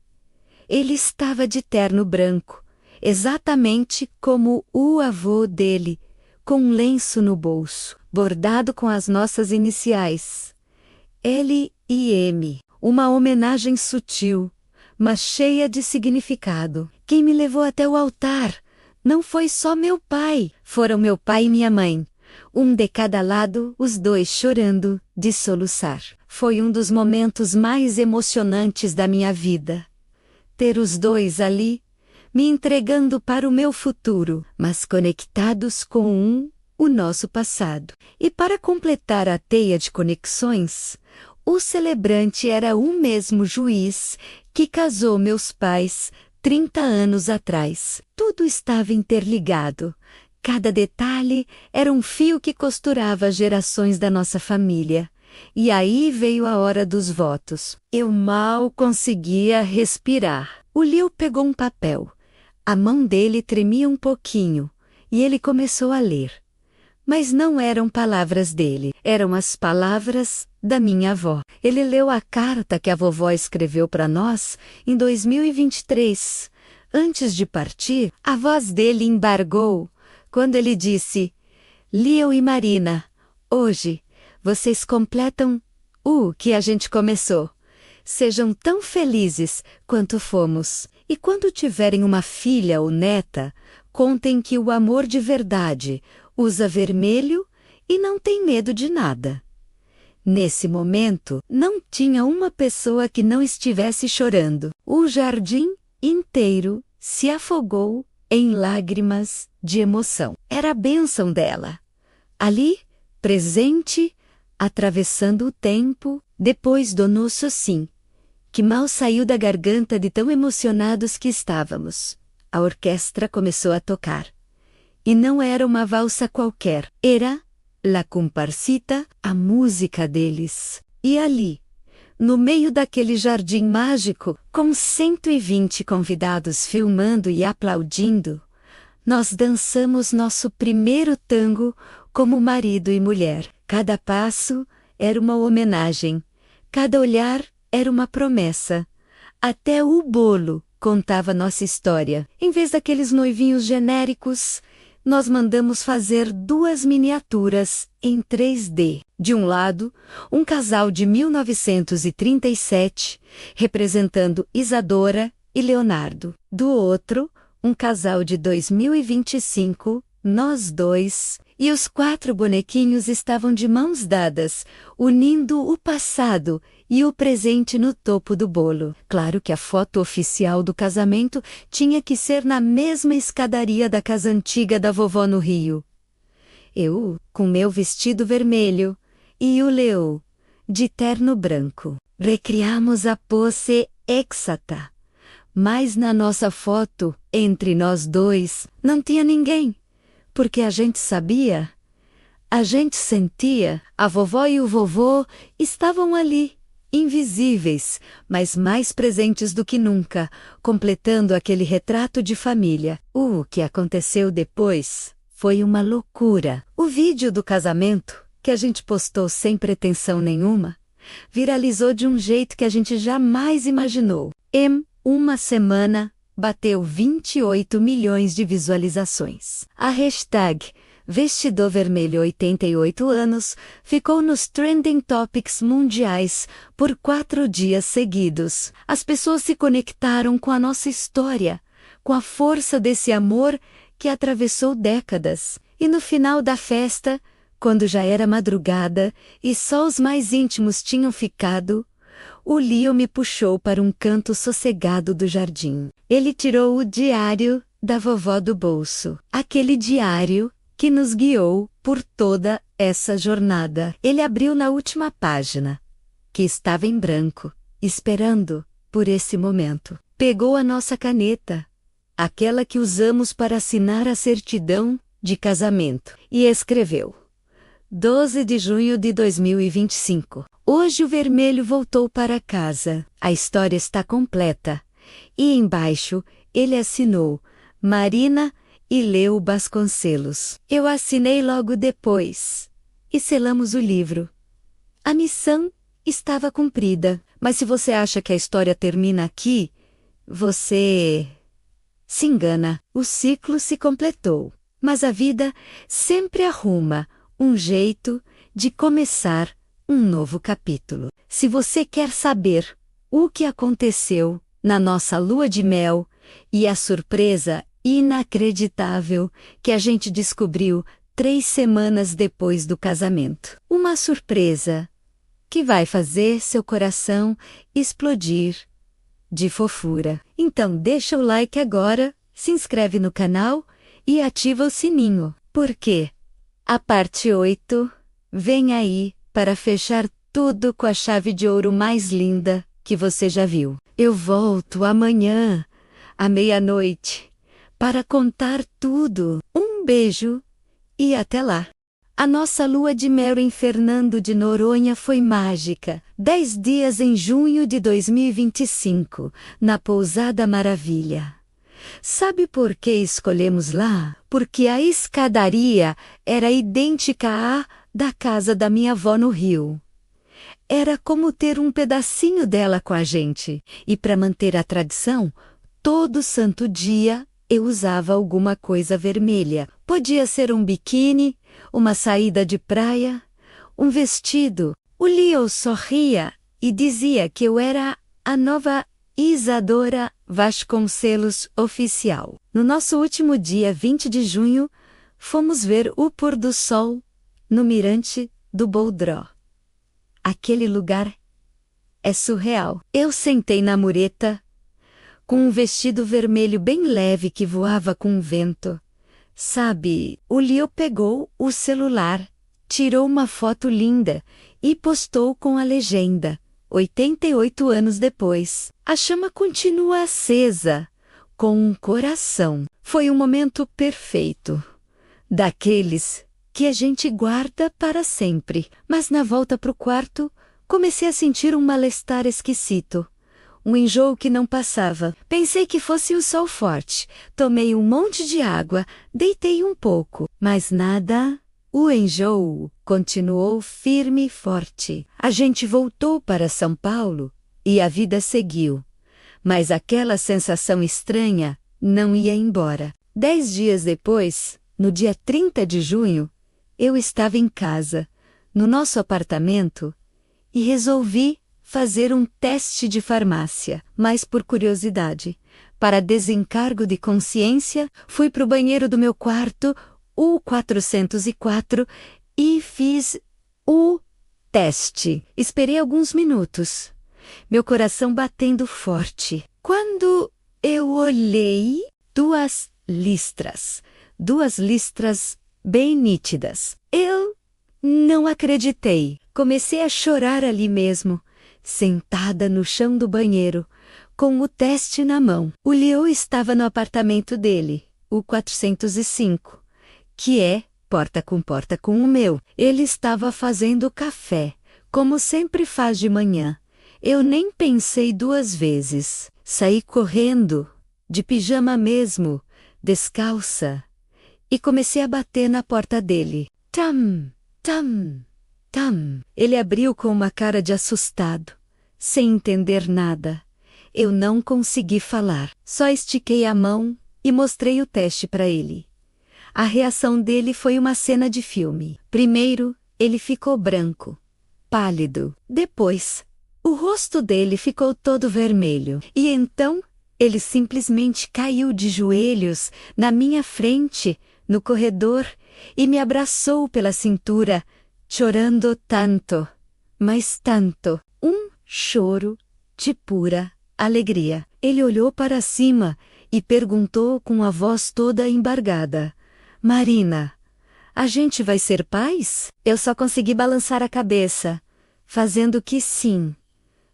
Ele estava de terno branco, exatamente como o avô dele, com um lenço no bolso, bordado com as nossas iniciais, L e M. Uma homenagem sutil, mas cheia de significado. Quem me levou até o altar não foi só meu pai, foram meu pai e minha mãe. Um de cada lado, os dois chorando, de soluçar. Foi um dos momentos mais emocionantes da minha vida. Ter os dois ali, me entregando para o meu futuro, mas conectados com o nosso passado. E para completar a teia de conexões, o celebrante era o mesmo juiz que casou meus pais 30 anos atrás. Tudo estava interligado. Cada detalhe era um fio que costurava as gerações da nossa família. E aí veio a hora dos votos. Eu mal conseguia respirar. O Leo pegou um papel. A mão dele tremia um pouquinho, e ele começou a ler. Mas não eram palavras dele, eram as palavras da minha avó. Ele leu a carta que a vovó escreveu para nós em 2023. Antes de partir, a voz dele embargou quando ele disse: "Leo e Marina, hoje vocês completam o que a gente começou. Sejam tão felizes quanto fomos. E quando tiverem uma filha ou neta, contem que o amor de verdade usa vermelho e não tem medo de nada." Nesse momento, não tinha uma pessoa que não estivesse chorando. O jardim inteiro se afogou em lágrimas de emoção. Era a bênção dela. Ali, presente, atravessando o tempo, depois do nosso sim, que mal saiu da garganta de tão emocionados que estávamos. A orquestra começou a tocar. E não era uma valsa qualquer, era La Comparsita, a música deles. E ali, no meio daquele jardim mágico, com 120 convidados filmando e aplaudindo, nós dançamos nosso primeiro tango como marido e mulher. Cada passo era uma homenagem, cada olhar era uma promessa. Até o bolo contava nossa história. Em vez daqueles noivinhos genéricos, nós mandamos fazer 2 miniaturas em 3D. De um lado, um casal de 1937, representando Isadora e Leonardo. Do outro, um casal de 2025, nós dois, e os 4 bonequinhos estavam de mãos dadas, unindo o passado e o presente no topo do bolo. Claro que a foto oficial do casamento tinha que ser na mesma escadaria da casa antiga da vovó no Rio. Eu, com meu vestido vermelho, e o Leo, de terno branco. Recriamos a pose exata. Mas na nossa foto, entre nós dois, não tinha ninguém. Porque a gente sabia, a gente sentia, a vovó e o vovô estavam ali, invisíveis, mas mais presentes do que nunca, completando aquele retrato de família. O que aconteceu depois foi uma loucura. O vídeo do casamento, que a gente postou sem pretensão nenhuma, viralizou de um jeito que a gente jamais imaginou. Em uma semana, bateu 28 milhões de visualizações. A hashtag Vestido Vermelho 88 anos ficou nos Trending Topics mundiais por 4 dias seguidos. As pessoas se conectaram com a nossa história, com a força desse amor que atravessou décadas. E no final da festa, quando já era madrugada e só os mais íntimos tinham ficado, o Leo me puxou para um canto sossegado do jardim. Ele tirou o diário da vovó do bolso. Aquele diário que nos guiou por toda essa jornada. Ele abriu na última página, que estava em branco, esperando por esse momento. Pegou a nossa caneta, aquela que usamos para assinar a certidão de casamento, e escreveu: 12 de junho de 2025. Hoje o vermelho voltou para casa. A história está completa. E embaixo ele assinou Marina e Leo Vasconcelos. Eu assinei logo depois. E selamos o livro. A missão estava cumprida. Mas se você acha que a história termina aqui, você se engana. O ciclo se completou. Mas a vida sempre arruma um jeito de começar um novo capítulo. Se você quer saber o que aconteceu na nossa lua de mel e a surpresa inacreditável que a gente descobriu 3 semanas depois do casamento. Uma surpresa que vai fazer seu coração explodir de fofura. Então deixa o like agora, se inscreve no canal e ativa o sininho, porque a parte 8 vem aí para fechar tudo com a chave de ouro mais linda que você já viu. Eu volto amanhã, à meia-noite, para contar tudo. Um beijo e até lá. A nossa lua de mel em Fernando de Noronha foi mágica. 10 dias em junho de 2025, na Pousada Maravilha. Sabe por que escolhemos lá? Porque a escadaria era idêntica à da casa da minha avó no Rio. Era como ter um pedacinho dela com a gente. E para manter a tradição, todo santo dia eu usava alguma coisa vermelha. Podia ser um biquíni, uma saída de praia, um vestido. O Leo sorria e dizia que eu era a nova Isadora Vasconcelos oficial. No nosso último dia 20 de junho, fomos ver o pôr do sol no mirante do Boldró. Aquele lugar é surreal. Eu sentei na mureta, com um vestido vermelho bem leve que voava com o vento. Sabe, o Leo pegou o celular, tirou uma foto linda e postou com a legenda: 88 anos depois. A chama continua acesa, com um coração. Foi um momento perfeito. Daqueles que a gente guarda para sempre. Mas na volta para o quarto, comecei a sentir um mal-estar esquisito. Um enjoo que não passava. Pensei que fosse o sol forte. Tomei um monte de água, deitei um pouco, mas nada. O enjoo continuou firme e forte. A gente voltou para São Paulo e a vida seguiu. Mas aquela sensação estranha não ia embora. 10 dias depois, no dia 30 de junho, eu estava em casa, no nosso apartamento, e resolvi fazer um teste de farmácia, mas por curiosidade. Para desencargo de consciência, fui para o banheiro do meu quarto, o 404, e fiz o teste. Esperei alguns minutos, meu coração batendo forte. Quando eu olhei, duas listras bem nítidas. Eu não acreditei. Comecei a chorar ali mesmo, sentada no chão do banheiro, com o teste na mão. O Leo estava no apartamento dele, o 405, que é porta com o meu. Ele estava fazendo café, como sempre faz de manhã. Eu nem pensei 2 vezes. Saí correndo, de pijama mesmo, descalça, e comecei a bater na porta dele. Tam, tam, tam. Ele abriu com uma cara de assustado, sem entender nada. Eu não consegui falar. Só estiquei a mão e mostrei o teste para ele. A reação dele foi uma cena de filme. Primeiro, ele ficou branco, pálido. Depois, o rosto dele ficou todo vermelho. E então, ele simplesmente caiu de joelhos na minha frente, no corredor, e me abraçou pela cintura, chorando tanto, mas tanto. Um choro de pura alegria. Ele olhou para cima e perguntou com a voz toda embargada: Marina, a gente vai ser pais? Eu só consegui balançar a cabeça, fazendo que sim,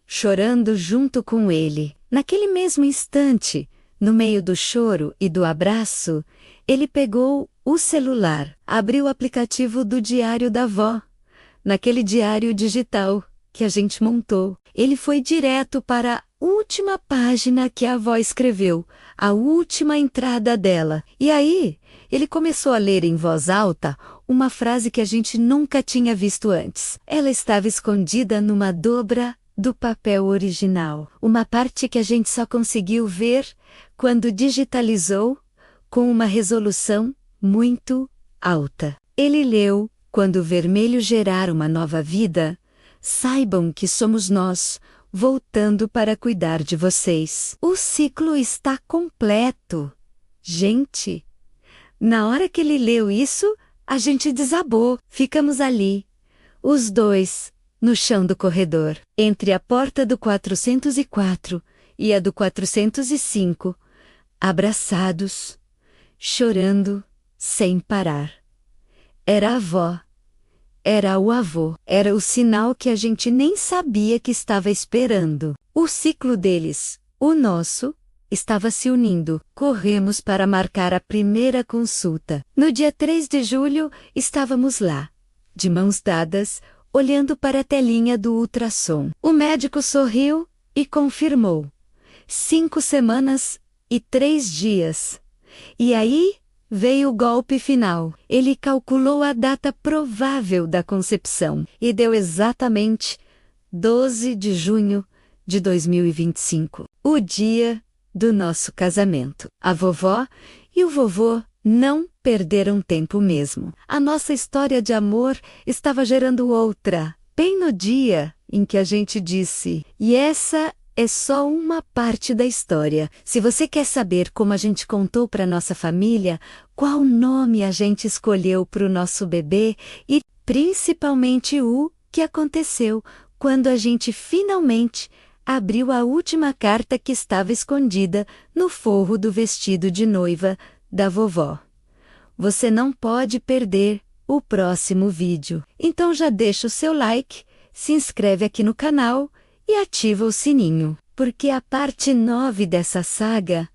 chorando junto com ele. Naquele mesmo instante, no meio do choro e do abraço, ele pegou o celular, abriu o aplicativo do Diário da Vó. Naquele diário digital que a gente montou, ele foi direto para a última página que a avó escreveu, a última entrada dela. E aí, ele começou a ler em voz alta uma frase que a gente nunca tinha visto antes. Ela estava escondida numa dobra do papel original. Uma parte que a gente só conseguiu ver quando digitalizou com uma resolução muito alta. Ele leu: quando o vermelho gerar uma nova vida, saibam que somos nós, voltando para cuidar de vocês. O ciclo está completo. Gente, na hora que ele leu isso, a gente desabou. Ficamos ali, os dois, no chão do corredor, entre a porta do 404 e a do 405, abraçados, chorando, sem parar. Era a avó, era o avô, era o sinal que a gente nem sabia que estava esperando. O ciclo deles, o nosso, estava se unindo. Corremos para marcar a primeira consulta. No dia 3 de julho, estávamos lá, de mãos dadas, olhando para a telinha do ultrassom. O médico sorriu e confirmou: 5 semanas e 3 dias. E aí veio o golpe final. Ele calculou a data provável da concepção e deu exatamente 12 de junho de 2025, o dia do nosso casamento. A vovó e o vovô não perderam tempo mesmo. A nossa história de amor estava gerando outra, bem no dia em que a gente disse: e essa é só uma parte da história. Se você quer saber como a gente contou para nossa família, qual nome a gente escolheu para o nosso bebê e principalmente o que aconteceu quando a gente finalmente abriu a última carta que estava escondida no forro do vestido de noiva da vovó. Você não pode perder o próximo vídeo. Então já deixa o seu like, se inscreve aqui no canal e ativa o sininho, porque a parte 9 dessa saga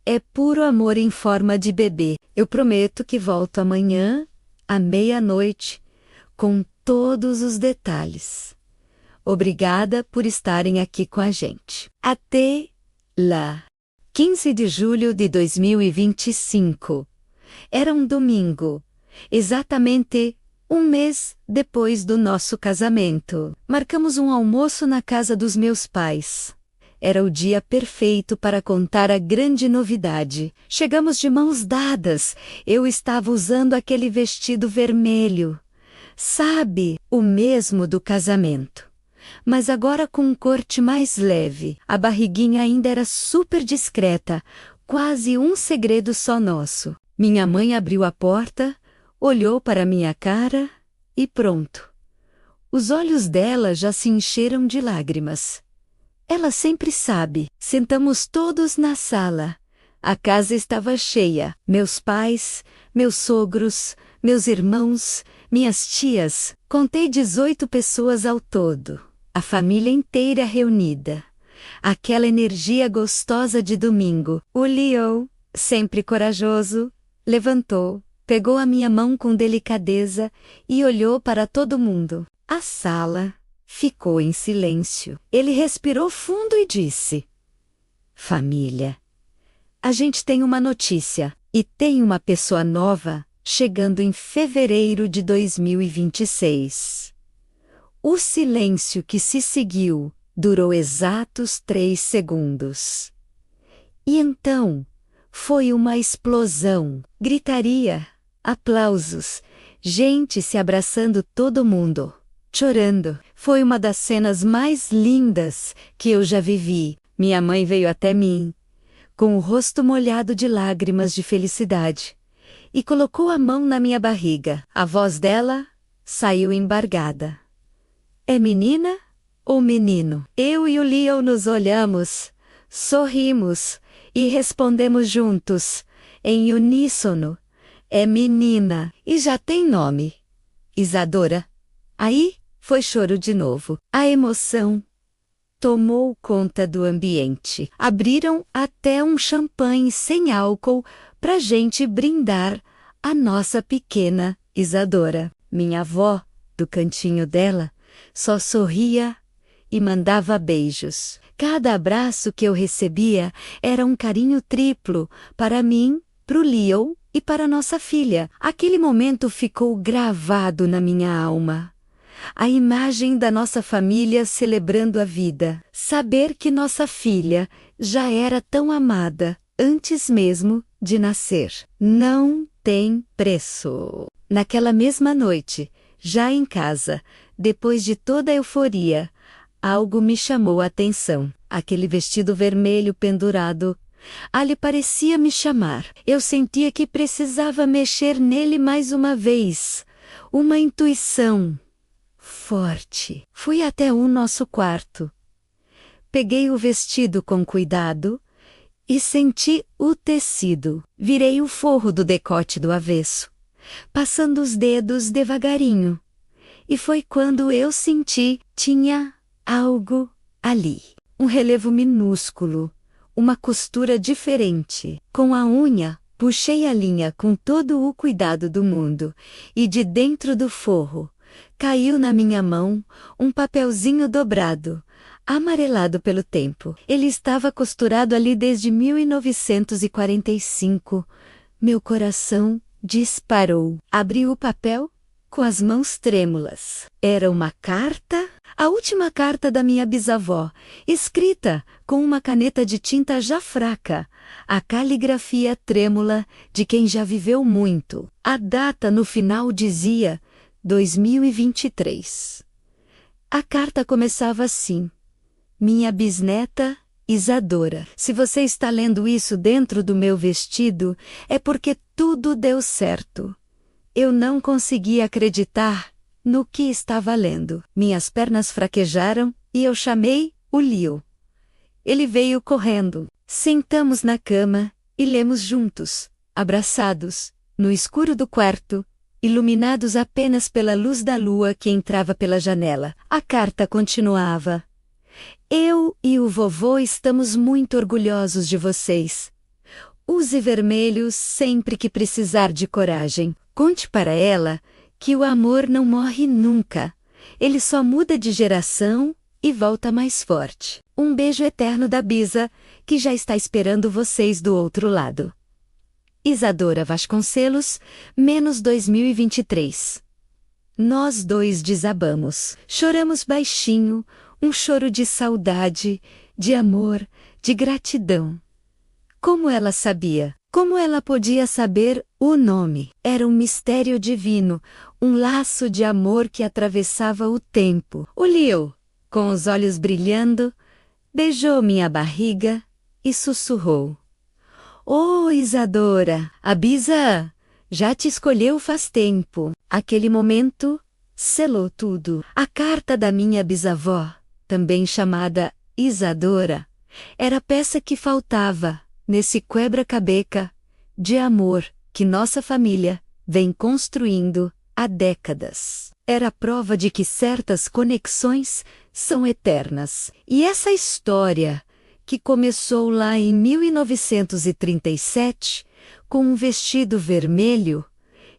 é puro amor em forma de bebê. Eu prometo que volto amanhã, à meia-noite, com todos os detalhes. Obrigada por estarem aqui com a gente. Até lá! 15 de julho de 2025. Era um domingo, exatamente um mês depois do nosso casamento. Marcamos um almoço na casa dos meus pais. Era o dia perfeito para contar a grande novidade. Chegamos de mãos dadas. Eu estava usando aquele vestido vermelho. Sabe, o mesmo do casamento. Mas agora com um corte mais leve. A barriguinha ainda era super discreta, quase um segredo só nosso. Minha mãe abriu a porta, olhou para minha cara e pronto. Os olhos dela já se encheram de lágrimas. Ela sempre sabe. Sentamos todos na sala. A casa estava cheia. Meus pais, meus sogros, meus irmãos, minhas tias. Contei 18 pessoas ao todo. A família inteira reunida. Aquela energia gostosa de domingo. O Leo, sempre corajoso, levantou, pegou a minha mão com delicadeza e olhou para todo mundo. A sala ficou em silêncio. Ele respirou fundo e disse: Família, a gente tem uma notícia e tem uma pessoa nova chegando em fevereiro de 2026. O silêncio que se seguiu durou exatos 3 segundos. E então, foi uma explosão, gritaria, aplausos, gente se abraçando, todo mundo, chorando. Foi uma das cenas mais lindas que eu já vivi. Minha mãe veio até mim, com o rosto molhado de lágrimas de felicidade, e colocou a mão na minha barriga. A voz dela saiu embargada. É menina ou menino? Eu e o Leo nos olhamos, sorrimos e respondemos juntos, em uníssono: é menina e já tem nome: Isadora. Aí foi choro de novo. A emoção tomou conta do ambiente. Abriram até um champanhe sem álcool pra gente brindar a nossa pequena Isadora. Minha avó, do cantinho dela, só sorria e mandava beijos. Cada abraço que eu recebia era um carinho triplo para mim, pro Leo e para nossa filha. Aquele momento ficou gravado na minha alma. A imagem da nossa família celebrando a vida. Saber que nossa filha já era tão amada antes mesmo de nascer. Não tem preço. Naquela mesma noite, já em casa, depois de toda a euforia, algo me chamou a atenção. Aquele vestido vermelho pendurado. Ali parecia me chamar. Eu sentia que precisava mexer nele mais uma vez. Uma intuição forte. Fui até o nosso quarto. Peguei o vestido com cuidado e senti o tecido. Virei o forro do decote do avesso, passando os dedos devagarinho. E foi quando eu senti, tinha algo ali. Um relevo minúsculo, uma costura diferente. Com a unha, puxei a linha com todo o cuidado do mundo, e de dentro do forro, caiu na minha mão um papelzinho dobrado, amarelado pelo tempo. Ele estava costurado ali desde 1945. Meu coração disparou. Abri o papel com as mãos trêmulas. Era uma carta, a última carta da minha bisavó, escrita com uma caneta de tinta já fraca, a caligrafia trêmula de quem já viveu muito. A data no final dizia 2023. A carta começava assim: minha bisneta Isadora. Se você está lendo isso dentro do meu vestido, é porque tudo deu certo. Eu não conseguia acreditar no que estava lendo. Minhas pernas fraquejaram e eu chamei o Leo. Ele veio correndo. Sentamos na cama e lemos juntos, abraçados, no escuro do quarto, iluminados apenas pela luz da lua que entrava pela janela. A carta continuava: Eu e o vovô estamos muito orgulhosos de vocês. Use vermelho sempre que precisar de coragem. Conte para ela que o amor não morre nunca. Ele só muda de geração e volta mais forte. Um beijo eterno da Bisa, que já está esperando vocês do outro lado. Isadora Vasconcelos, -2023. Nós dois desabamos. Choramos baixinho, um choro de saudade, de amor, de gratidão. Como ela sabia? Como ela podia saber o nome? Era um mistério divino, um laço de amor que atravessava o tempo. O Leo, com os olhos brilhando, beijou minha barriga e sussurrou: Oh, Isadora, a Bisa já te escolheu faz tempo. Aquele momento selou tudo. A carta da minha bisavó, também chamada Isadora, era a peça que faltava nesse quebra-cabeça de amor que nossa família vem construindo há décadas. Era a prova de que certas conexões são eternas. E essa história, que começou lá em 1937, com um vestido vermelho,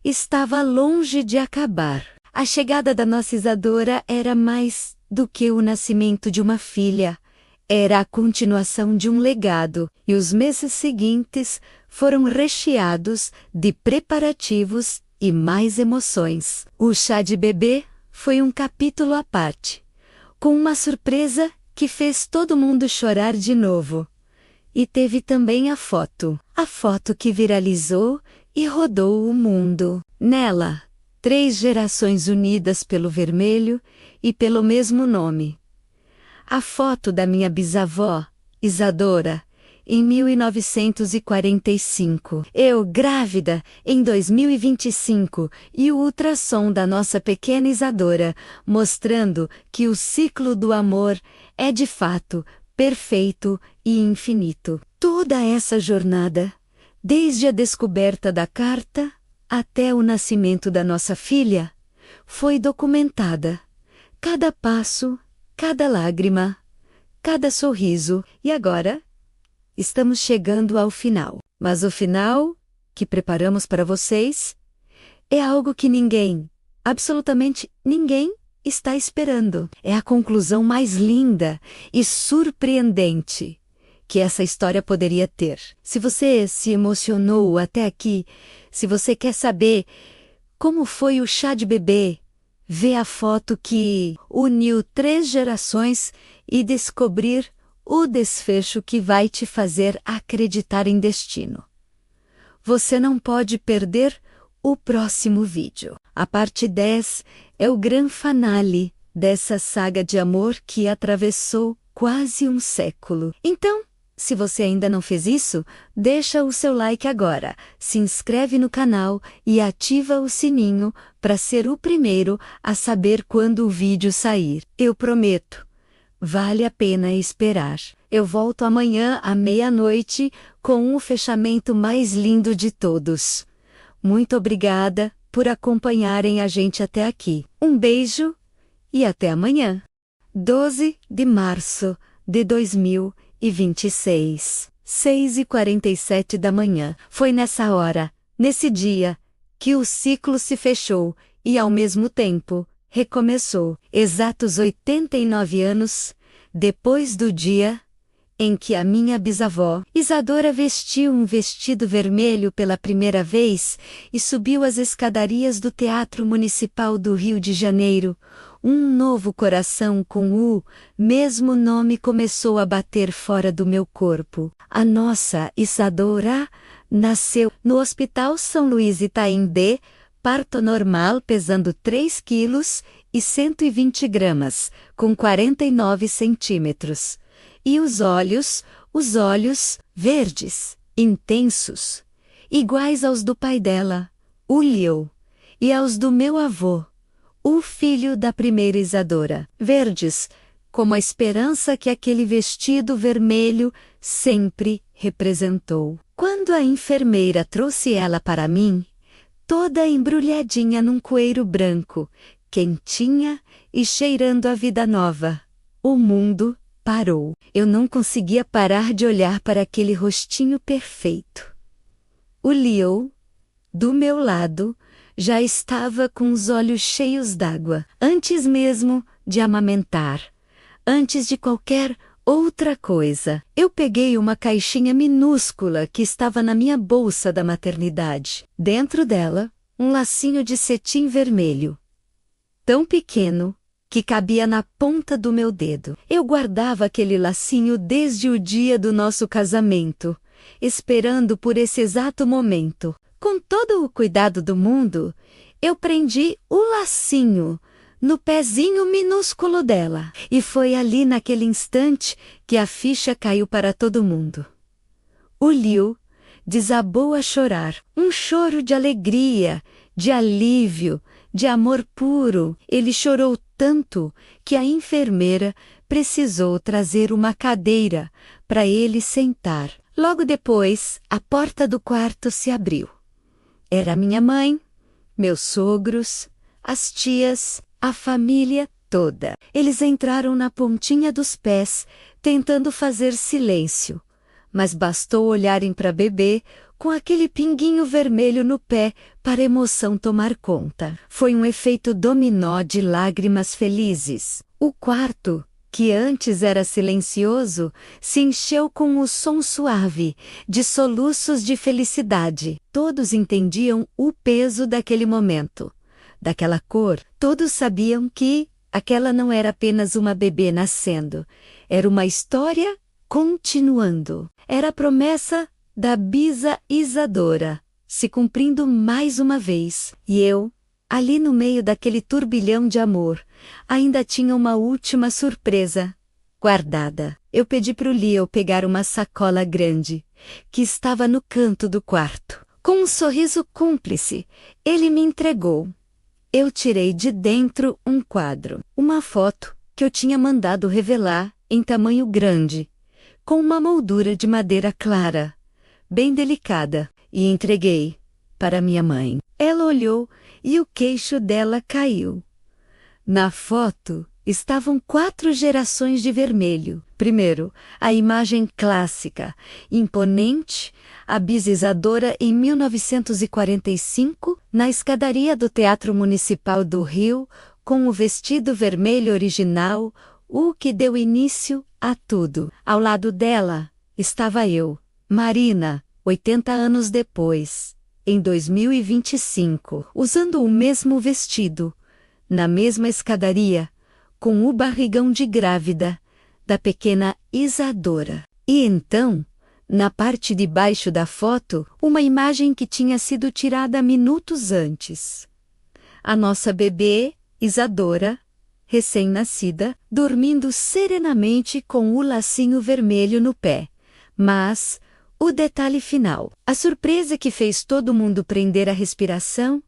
estava longe de acabar. A chegada da nossa Isadora era mais do que o nascimento de uma filha. Era a continuação de um legado, e os meses seguintes foram recheados de preparativos e mais emoções. O chá de bebê foi um capítulo à parte, com uma surpresa que fez todo mundo chorar de novo. E teve também a foto que viralizou e rodou o mundo. Nela, 3 gerações unidas pelo vermelho e pelo mesmo nome. A foto da minha bisavó, Isadora, em 1945. Eu grávida em 2025 e o ultrassom da nossa pequena Isadora, mostrando que o ciclo do amor é de fato perfeito e infinito. Toda essa jornada, desde a descoberta da carta até o nascimento da nossa filha, foi documentada. Cada passo, cada lágrima, cada sorriso. E agora, estamos chegando ao final. Mas o final que preparamos para vocês é algo que ninguém, absolutamente ninguém, está esperando. É a conclusão mais linda e surpreendente que essa história poderia ter. Se você se emocionou até aqui, se você quer saber como foi o chá de bebê, vê a foto que uniu 3 gerações e descobrir o desfecho que vai te fazer acreditar em destino. Você não pode perder o próximo vídeo. A parte 10 é o grande finale dessa saga de amor que atravessou quase um século. Então, se você ainda não fez isso, deixa o seu like agora, se inscreve no canal e ativa o sininho para ser o primeiro a saber quando o vídeo sair. Eu prometo, vale a pena esperar. Eu volto amanhã à meia-noite com o fechamento mais lindo de todos. Muito obrigada por acompanharem a gente até aqui. Um beijo e até amanhã. 12 de março de 2026, 6h47 da manhã. Foi nessa hora, nesse dia, que o ciclo se fechou e, ao mesmo tempo, recomeçou. Exatos 89 anos depois do dia em que a minha bisavó, Isadora, vestiu um vestido vermelho pela primeira vez e subiu as escadarias do Teatro Municipal do Rio de Janeiro, um novo coração com o mesmo nome começou a bater fora do meu corpo. A nossa Isadora nasceu no Hospital São Luís Itaim D, parto normal, pesando 3 quilos e 120 gramas, com 49 centímetros. E os olhos verdes, intensos, iguais aos do pai dela, o Leo, e aos do meu avô, o filho da primeira Isadora, verdes, como a esperança que aquele vestido vermelho sempre representou. Quando a enfermeira trouxe ela para mim, toda embrulhadinha num coeiro branco, quentinha e cheirando a vida nova, o mundo parou. Eu não conseguia parar de olhar para aquele rostinho perfeito. O Leo, do meu lado, já estava com os olhos cheios d'água, antes mesmo de amamentar, antes de qualquer outra coisa. Eu peguei uma caixinha minúscula que estava na minha bolsa da maternidade. Dentro dela, um lacinho de cetim vermelho, tão pequeno que cabia na ponta do meu dedo. Eu guardava aquele lacinho desde o dia do nosso casamento, esperando por esse exato momento. Com todo o cuidado do mundo, eu prendi o lacinho no pezinho minúsculo dela. E foi ali naquele instante que a ficha caiu para todo mundo. O Liu desabou a chorar, um choro de alegria, de alívio, de amor puro. Ele chorou tanto que a enfermeira precisou trazer uma cadeira para ele sentar. Logo depois, a porta do quarto se abriu. Era minha mãe, meus sogros, as tias, a família toda. Eles entraram na pontinha dos pés, tentando fazer silêncio, mas bastou olharem para bebê com aquele pinguinho vermelho no pé para a emoção tomar conta. Foi um efeito dominó de lágrimas felizes. O quarto, que antes era silencioso, se encheu com o som suave de soluços de felicidade. Todos entendiam o peso daquele momento, daquela cor. Todos sabiam que aquela não era apenas uma bebê nascendo, era uma história continuando. Era a promessa da bisa Isadora se cumprindo mais uma vez. E eu, ali no meio daquele turbilhão de amor, ainda tinha uma última surpresa guardada. Eu pedi para o Leo pegar uma sacola grande, que estava no canto do quarto. Com um sorriso cúmplice, ele me entregou. Eu tirei de dentro um quadro, uma foto que eu tinha mandado revelar em tamanho grande, com uma moldura de madeira clara, bem delicada, e entreguei para minha mãe. Ela olhou e o queixo dela caiu. Na foto estavam 4 gerações de vermelho. Primeiro, a imagem clássica, imponente, a bisa Isadora em 1945, na escadaria do Teatro Municipal do Rio, com o vestido vermelho original, o que deu início a tudo. Ao lado dela estava eu, Marina, 80 anos depois, em 2025, usando o mesmo vestido, na mesma escadaria, com o barrigão de grávida da pequena Isadora. E então, na parte de baixo da foto, uma imagem que tinha sido tirada minutos antes. A nossa bebê, Isadora, recém-nascida, dormindo serenamente com o lacinho vermelho no pé. Mas o detalhe final, a surpresa que fez todo mundo prender a respiração,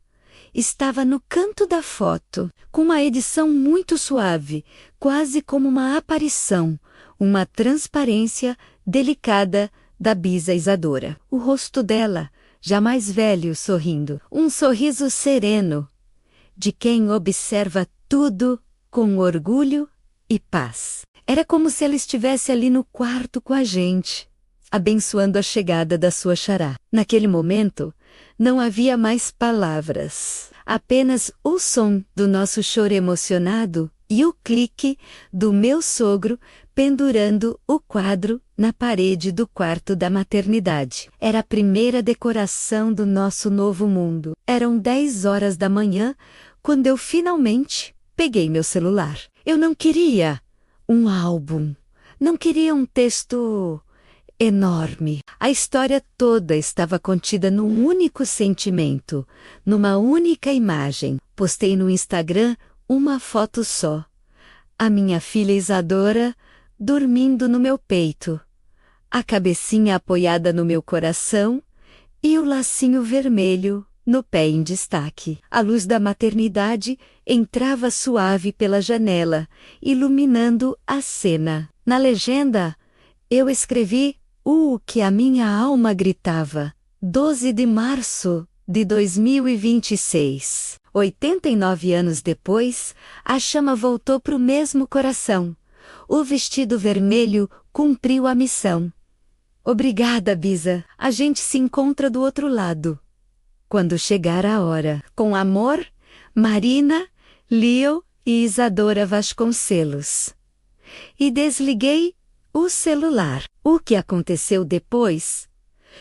estava no canto da foto, com uma edição muito suave, quase como uma aparição, uma transparência delicada da bisa Isadora. O rosto dela, já mais velho, sorrindo, um sorriso sereno, de quem observa tudo com orgulho e paz. Era como se ela estivesse ali no quarto com a gente, abençoando a chegada da sua xará. Naquele momento, não havia mais palavras, apenas o som do nosso choro emocionado e o clique do meu sogro pendurando o quadro na parede do quarto da maternidade. Era a primeira decoração do nosso novo mundo. Eram 10 horas da manhã quando eu finalmente peguei meu celular. Eu não queria um álbum, não queria um texto enorme. A história toda estava contida num único sentimento, numa única imagem. Postei no Instagram uma foto só. A minha filha Isadora dormindo no meu peito, a cabecinha apoiada no meu coração e o lacinho vermelho no pé em destaque. A luz da maternidade entrava suave pela janela, iluminando a cena. Na legenda, eu escrevi o que a minha alma gritava. 12 de março de 2026. 89 anos depois, a chama voltou para o mesmo coração. O vestido vermelho cumpriu a missão. Obrigada, Bisa. A gente se encontra do outro lado. Quando chegar a hora. Com amor, Marina, Leo e Isadora Vasconcelos. E desliguei o celular. O que aconteceu depois?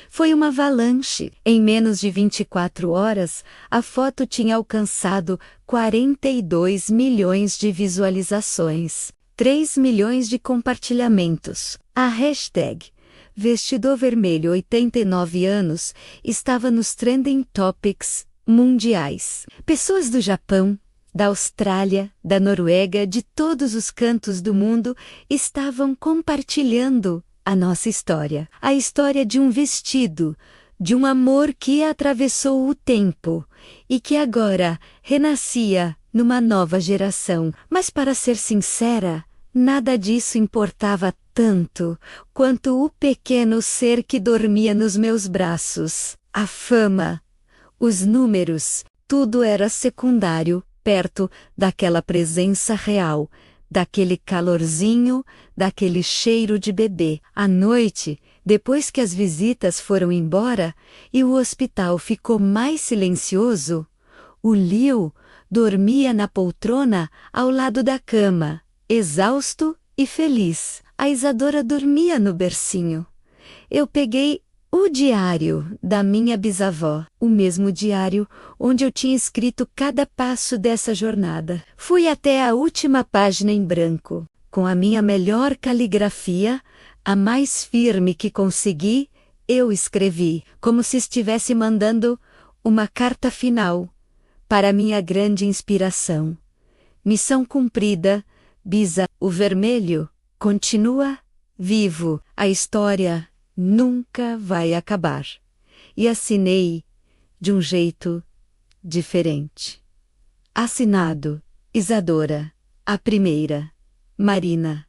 Foi uma avalanche. Em menos de 24 horas, a foto tinha alcançado 42 milhões de visualizações, 3 milhões de compartilhamentos. A hashtag Vestido Vermelho 89 anos estava nos trending topics mundiais. Pessoas do Japão, da Austrália, da Noruega, de todos os cantos do mundo estavam compartilhando a nossa história. A história de um vestido, de um amor que atravessou o tempo e que agora renascia numa nova geração. Mas, para ser sincera, nada disso importava tanto quanto o pequeno ser que dormia nos meus braços. A fama, os números, tudo era secundário perto daquela presença real, daquele calorzinho, daquele cheiro de bebê. À noite, depois que as visitas foram embora e o hospital ficou mais silencioso, o Leo dormia na poltrona ao lado da cama, exausto e feliz. A Isadora dormia no bercinho. Eu peguei o diário da minha bisavó, o mesmo diário onde eu tinha escrito cada passo dessa jornada. Fui até a última página em branco. Com a minha melhor caligrafia, a mais firme que consegui, eu escrevi, como se estivesse mandando uma carta final para minha grande inspiração. Missão cumprida, Bisa. O vermelho continua vivo. A história nunca vai acabar. E assinei de um jeito diferente. Assinado, Isadora. A primeira, Marina.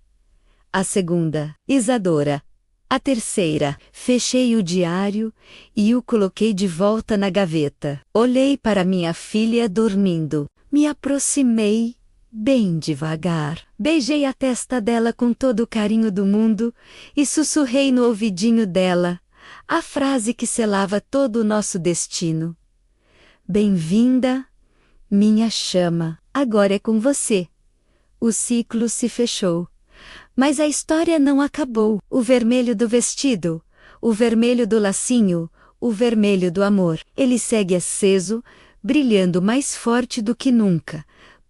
A segunda, Isadora. A terceira, fechei o diário e o coloquei de volta na gaveta. Olhei para minha filha dormindo. Me aproximei bem devagar. Beijei a testa dela com todo o carinho do mundo e sussurrei no ouvidinho dela a frase que selava todo o nosso destino. Bem-vinda, minha chama. Agora é com você. O ciclo se fechou. Mas a história não acabou. O vermelho do vestido, o vermelho do lacinho, o vermelho do amor. Ele segue aceso, brilhando mais forte do que nunca,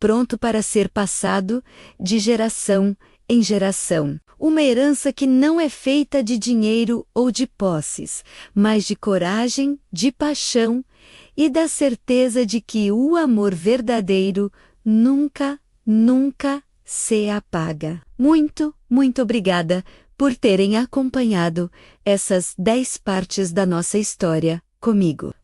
pronto para ser passado de geração em geração. Uma herança que não é feita de dinheiro ou de posses, mas de coragem, de paixão e da certeza de que o amor verdadeiro nunca, nunca se apaga. Muito, muito obrigada por terem acompanhado essas 10 partes da nossa história comigo.